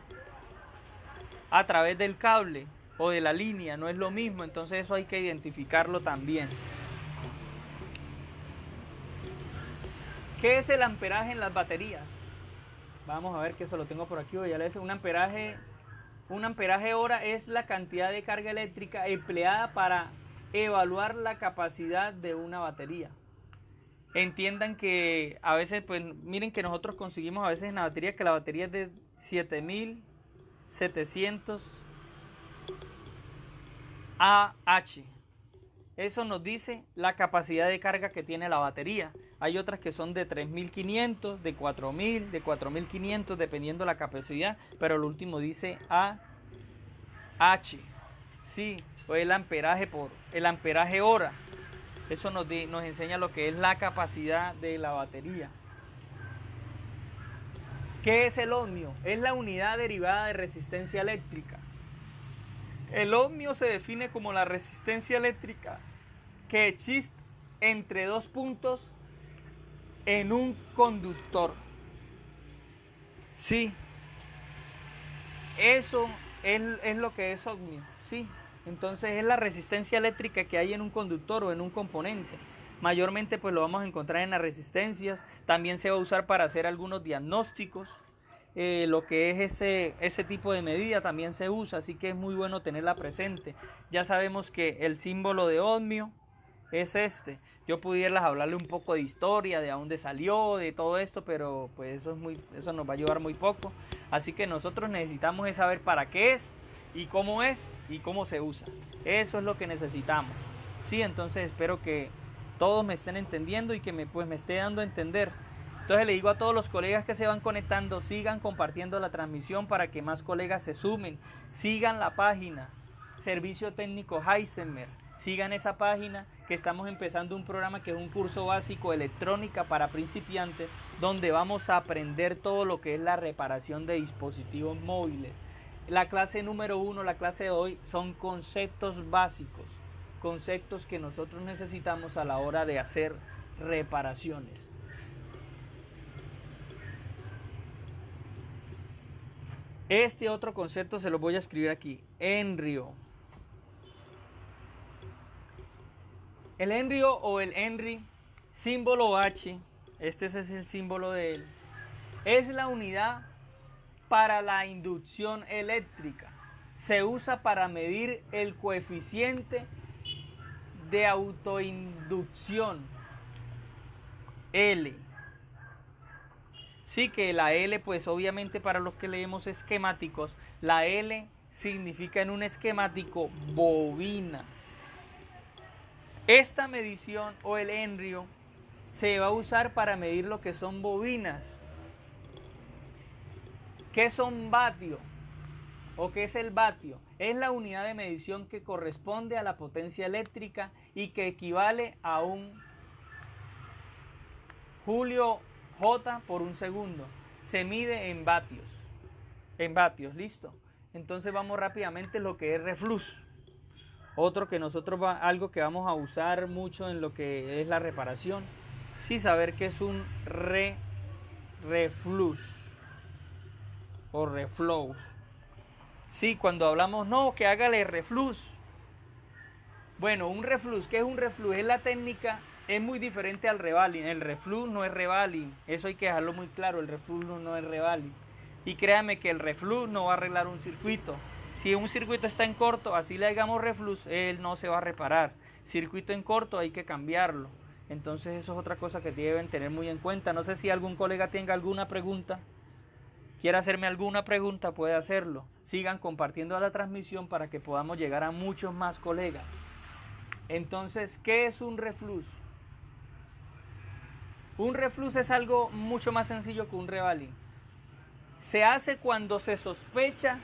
a través del cable o de la línea, no es lo mismo, entonces eso hay que identificarlo también. ¿Qué es el amperaje en las baterías? Vamos a ver que eso lo tengo por aquí, ya le decía, un amperaje hora es la cantidad de carga eléctrica empleada para evaluar la capacidad de una batería. Entiendan que a veces, pues miren que nosotros conseguimos a veces en la batería que la batería es de 7700 Ah. Eso nos dice la capacidad de carga que tiene la batería. Hay otras que son de 3500, de 4000, de 4500, dependiendo la capacidad, pero el último dice Ah. Sí, o el amperaje hora. Eso nos enseña lo que es la capacidad de la batería. ¿Qué es el ohmio? Es la unidad derivada de resistencia eléctrica. El ohmio se define como la resistencia eléctrica que existe entre 2 puntos en un conductor. Sí, eso es lo que es ohmio, sí. Entonces es la resistencia eléctrica que hay en un conductor o en un componente. Mayormente pues lo vamos a encontrar en las resistencias. También se va a usar para hacer algunos diagnósticos. Lo que es ese tipo de medida también se usa, así que es muy bueno tenerla presente. Ya sabemos que el símbolo de ohmio es este. Yo pudiera hablarle un poco de historia, de dónde salió, de todo esto, pero pues eso nos va a ayudar muy poco. Así que nosotros necesitamos es saber para qué es y cómo se usa. Eso es lo que necesitamos. Sí, entonces espero que todos me estén entendiendo y que me esté dando a entender. Entonces le digo a todos los colegas que se van conectando, sigan compartiendo la transmisión para que más colegas se sumen. Sigan la página Servicio Técnico Heisenberg. Sigan esa página, que estamos empezando un programa que es un curso básico de electrónica para principiantes, donde vamos a aprender todo lo que es la reparación de dispositivos móviles. La clase número 1, la clase de hoy, son conceptos básicos, conceptos que nosotros necesitamos a la hora de hacer reparaciones. Este otro concepto se lo voy a escribir aquí, Henrio. El Henrio o el Henry, símbolo H, este es el símbolo de él, es la unidad para la inducción eléctrica. Se usa para medir el coeficiente de autoinducción, L. Sí, que la L, pues obviamente para los que leemos esquemáticos, la L significa en un esquemático bobina. Esta medición o el Henrio se va a usar para medir lo que son bobinas. ¿Qué son vatio? ¿O qué es el vatio? Es la unidad de medición que corresponde a la potencia eléctrica y que equivale a un Julio J por un segundo. Se mide en vatios. En vatios, listo. Entonces vamos rápidamente a lo que es reflux Otro que algo que vamos a usar mucho en lo que es la reparación, sí saber que es un reflux o reflow. Sí, cuando hablamos, no, que hágale reflux. Bueno, un reflux, ¿qué es un reflux? Es la técnica, es muy diferente al revaling. El reflux no es revaling, eso hay que dejarlo muy claro, el reflux no es revaling. Y créame que el reflux no va a arreglar un circuito. Si un circuito está en corto, así le hagamos reflux, él no se va a reparar. Circuito en corto hay que cambiarlo. Entonces eso es otra cosa que deben tener muy en cuenta. No sé si algún colega tenga alguna pregunta. Quiere hacerme alguna pregunta, puede hacerlo. Sigan compartiendo la transmisión para que podamos llegar a muchos más colegas. Entonces, ¿qué es un reflux? Un reflux es algo mucho más sencillo que un revaling. Se hace cuando se sospecha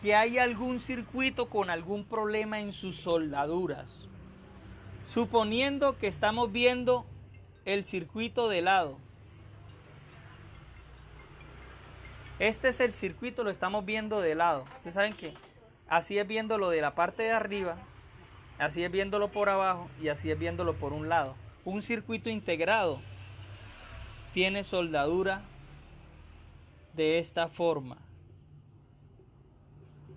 que hay algún circuito con algún problema en sus soldaduras. Suponiendo que estamos viendo el circuito de lado. Este es el circuito, lo estamos viendo de lado. ¿Ustedes saben qué? Así es viéndolo de la parte de arriba, así es viéndolo por abajo y así es viéndolo por un lado. Un circuito integrado tiene soldadura de esta forma.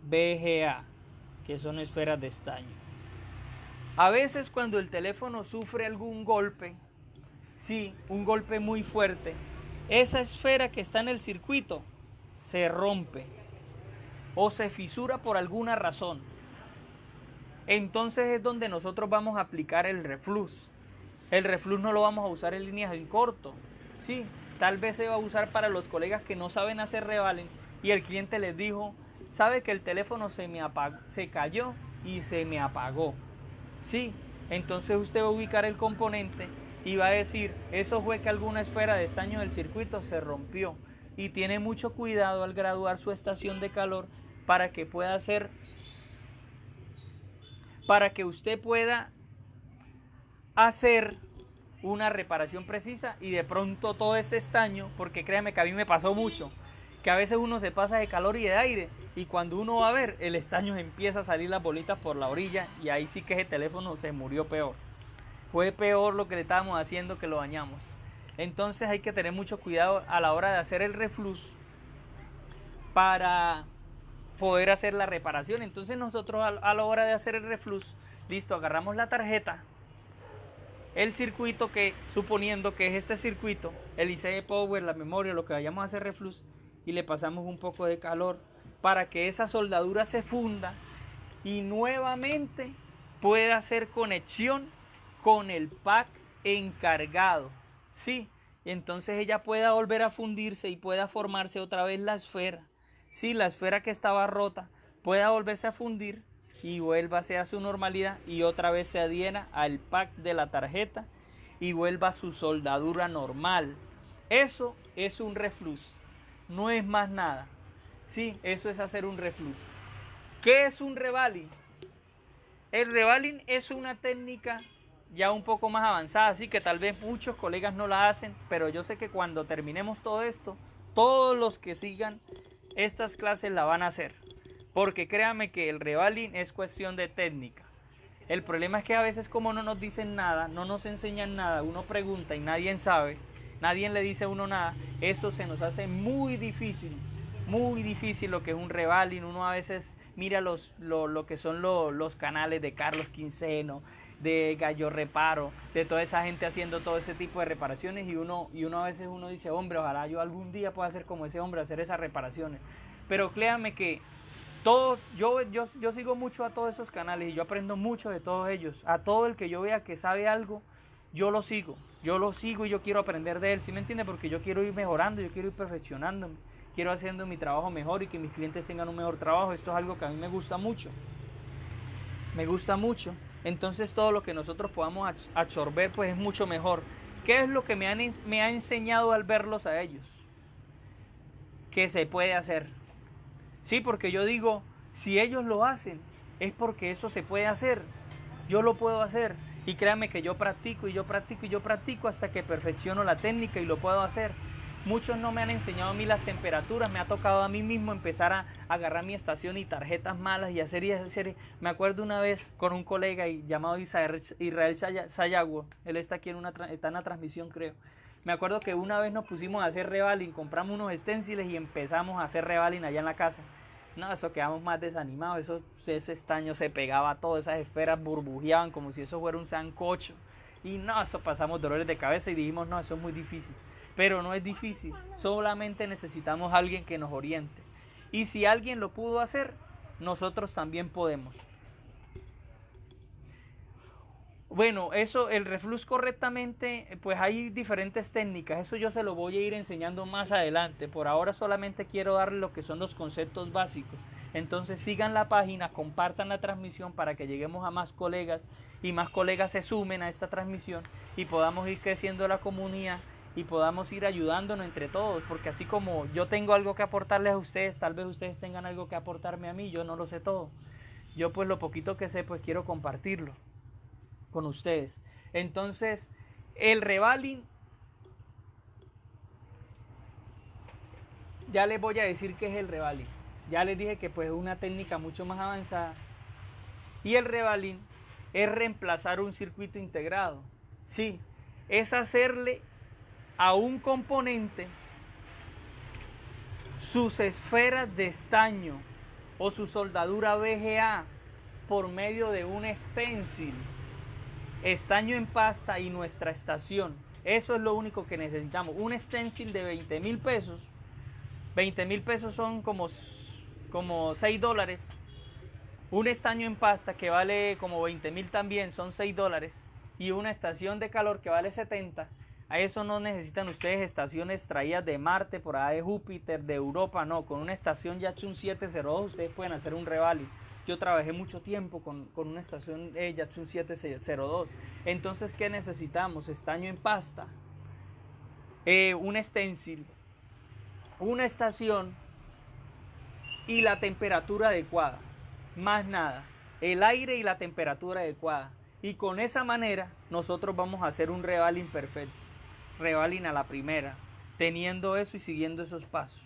VGA, que son esferas de estaño. A veces cuando el teléfono sufre algún golpe, sí, un golpe muy fuerte, esa esfera que está en el circuito se rompe o se fisura por alguna razón. Entonces es donde nosotros vamos a aplicar el reflux. El reflux no lo vamos a usar en líneas en corto, sí, tal vez se va a usar para los colegas que no saben hacer revaling y el cliente les dijo, sabe que el teléfono se cayó y se me apagó. Sí, entonces usted va a ubicar el componente y va a decir, eso fue que alguna esfera de estaño del circuito se rompió. Y tiene mucho cuidado al graduar su estación de calor para que usted pueda hacer una reparación precisa y de pronto todo este estaño, porque créame que a mí me pasó mucho, que a veces uno se pasa de calor y de aire y cuando uno va a ver el estaño empieza a salir las bolitas por la orilla y ahí sí que ese teléfono se murió peor. Fue peor lo que le estábamos haciendo que lo dañamos. Entonces hay que tener mucho cuidado a la hora de hacer el reflux para poder hacer la reparación. Entonces nosotros a la hora de hacer el reflux, listo, agarramos la tarjeta, el circuito que, suponiendo que es este circuito, el IC Power, la memoria, lo que vayamos a hacer reflux, y le pasamos un poco de calor para que esa soldadura se funda y nuevamente pueda hacer conexión con el pack encargado. Sí, entonces ella pueda volver a fundirse y pueda formarse otra vez la esfera. Sí, la esfera que estaba rota pueda volverse a fundir y vuelva a su normalidad y otra vez se adhiera al pack de la tarjeta y vuelva a su soldadura normal. Eso es un reflux, no es más nada. Sí, eso es hacer un reflux. ¿Qué es un revaling? El revaling es una técnica ya un poco más avanzada, así que tal vez muchos colegas no la hacen, pero yo sé que cuando terminemos todo esto, todos los que sigan estas clases la van a hacer, porque créanme que el revaling es cuestión de técnica. El problema es que a veces como no nos dicen nada, no nos enseñan nada, uno pregunta y nadie sabe, nadie le dice a uno nada, eso se nos hace muy difícil lo que es un revaling. Uno a veces mira lo que son los canales de Carlos Quinceno, de Gallo Reparo, de toda esa gente haciendo todo ese tipo de reparaciones y uno a veces uno dice, hombre, ojalá yo algún día pueda ser como ese hombre, hacer esas reparaciones. Pero créanme que yo sigo mucho a todos esos canales y yo aprendo mucho de todos ellos. A todo el que yo vea que sabe algo, yo lo sigo y yo quiero aprender de él, ¿sí me entiende? Porque yo quiero ir mejorando, yo quiero ir perfeccionándome, quiero haciendo mi trabajo mejor y que mis clientes tengan un mejor trabajo. Esto es algo que a mí me gusta mucho. Entonces todo lo que nosotros podamos absorber pues es mucho mejor. ¿Qué es lo que me ha enseñado al verlos a ellos? Que se puede hacer. Sí, porque yo digo, si ellos lo hacen, es porque eso se puede hacer. Yo lo puedo hacer. Y créanme que yo practico hasta que perfecciono la técnica y lo puedo hacer. muchos no me han enseñado a mí las temperaturas, me ha tocado a mí mismo empezar a agarrar mi estación y tarjetas malas y hacer y hacer. Me acuerdo una vez con un colega llamado Israel Sayago, él está aquí está en la transmisión creo. Me acuerdo que una vez nos pusimos a hacer revaling, compramos unos stenciles y empezamos a hacer revaling allá en la casa. No, eso quedamos más desanimados, ese estaño se pegaba a todo, esas esferas burbujeaban como si eso fuera un sancocho. Y no, eso pasamos dolores de cabeza y dijimos, no, eso es muy difícil. Pero no es difícil, solamente necesitamos a alguien que nos oriente. Y si alguien lo pudo hacer, nosotros también podemos. Bueno, eso, el reflux correctamente, pues hay diferentes técnicas, eso yo se lo voy a ir enseñando más adelante. Por ahora solamente quiero darles lo que son los conceptos básicos. Entonces sigan la página, compartan la transmisión para que lleguemos a más colegas y más colegas se sumen a esta transmisión y podamos ir creciendo la comunidad y podamos ir ayudándonos entre todos, porque así como yo tengo algo que aportarles a ustedes, tal vez ustedes tengan algo que aportarme a mí, yo no lo sé todo. Yo pues lo poquito que sé pues quiero compartirlo con ustedes. Entonces, el revaling, ya les voy a decir qué es el revaling. Ya les dije que pues es una técnica mucho más avanzada. Y el revaling es reemplazar un circuito integrado. Sí, es hacerle a un componente sus esferas de estaño o su soldadura VGA por medio de un stencil, estaño en pasta y nuestra estación. Eso es lo único que necesitamos. Un stencil de 20,000 pesos. 20,000 pesos son como $6. Un estaño en pasta que vale como 20,000 también son $6. Y una estación de calor que vale 70. A eso no necesitan ustedes estaciones traídas de Marte, por allá de Júpiter, de Europa, no. Con una estación Yatsun 702 ustedes pueden hacer un revaling. Yo trabajé mucho tiempo con una estación Yatsun 702. Entonces, ¿qué necesitamos? Estaño en pasta, un stencil, una estación y la temperatura adecuada. Más nada, el aire y la temperatura adecuada. Y con esa manera nosotros vamos a hacer un revaling perfecto. Revaling a la primera, teniendo eso y siguiendo esos pasos.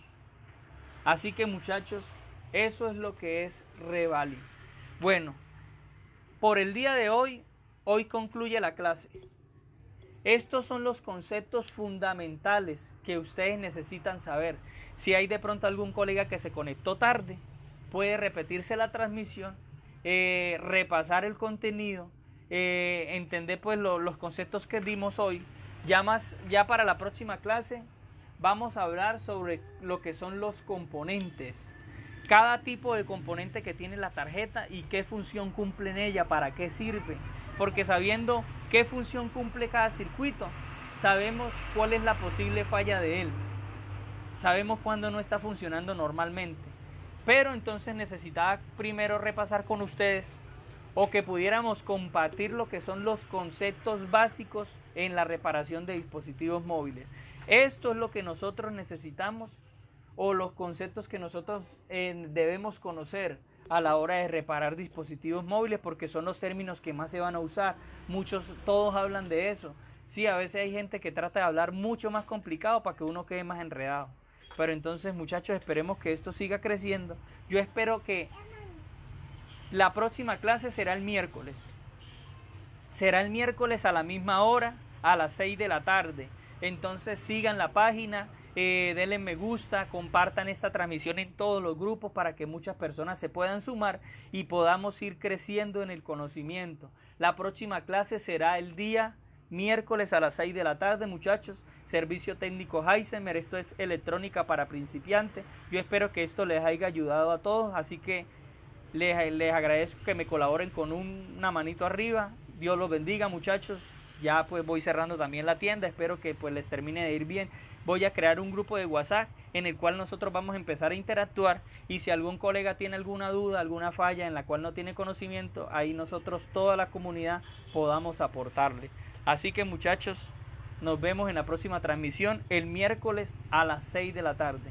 Así que muchachos, eso es lo que es revaling. Bueno, por el día de hoy concluye la clase. Estos son los conceptos fundamentales que ustedes necesitan saber. Si hay de pronto algún colega que se conectó tarde, puede repetirse la transmisión, repasar el contenido, entender pues los conceptos que dimos hoy. Ya para la próxima clase vamos a hablar sobre lo que son los componentes. Cada tipo de componente que tiene la tarjeta y qué función cumple en ella, para qué sirve. Porque sabiendo qué función cumple cada circuito, sabemos cuál es la posible falla de él. Sabemos cuándo no está funcionando normalmente. Pero entonces necesitaba primero repasar con ustedes o que pudiéramos compartir lo que son los conceptos básicos en la reparación de dispositivos móviles. Esto es lo que nosotros necesitamos o los conceptos que nosotros debemos conocer a la hora de reparar dispositivos móviles, porque son los términos que más se van a usar. Todos hablan de eso. Sí, a veces hay gente que trata de hablar mucho más complicado para que uno quede más enredado. Pero entonces, muchachos, esperemos que esto siga creciendo. Yo espero que la próxima clase será el miércoles. Será el miércoles a la misma hora, a las 6 de la tarde. Entonces sigan la página, denle me gusta, compartan esta transmisión en todos los grupos para que muchas personas se puedan sumar y podamos ir creciendo en el conocimiento. La próxima clase será el día miércoles a las 6 de la tarde, muchachos. Servicio técnico Heisenberg, esto es electrónica para principiantes. Yo espero que esto les haya ayudado a todos, así que les agradezco que me colaboren con una manito arriba. Dios los bendiga, muchachos. Ya pues voy cerrando también la tienda, espero que pues les termine de ir bien. Voy a crear un grupo de WhatsApp en el cual nosotros vamos a empezar a interactuar, y si algún colega tiene alguna duda, alguna falla en la cual no tiene conocimiento, ahí nosotros, toda la comunidad, podamos aportarle. Así que muchachos, nos vemos en la próxima transmisión el miércoles a las 6 de la tarde.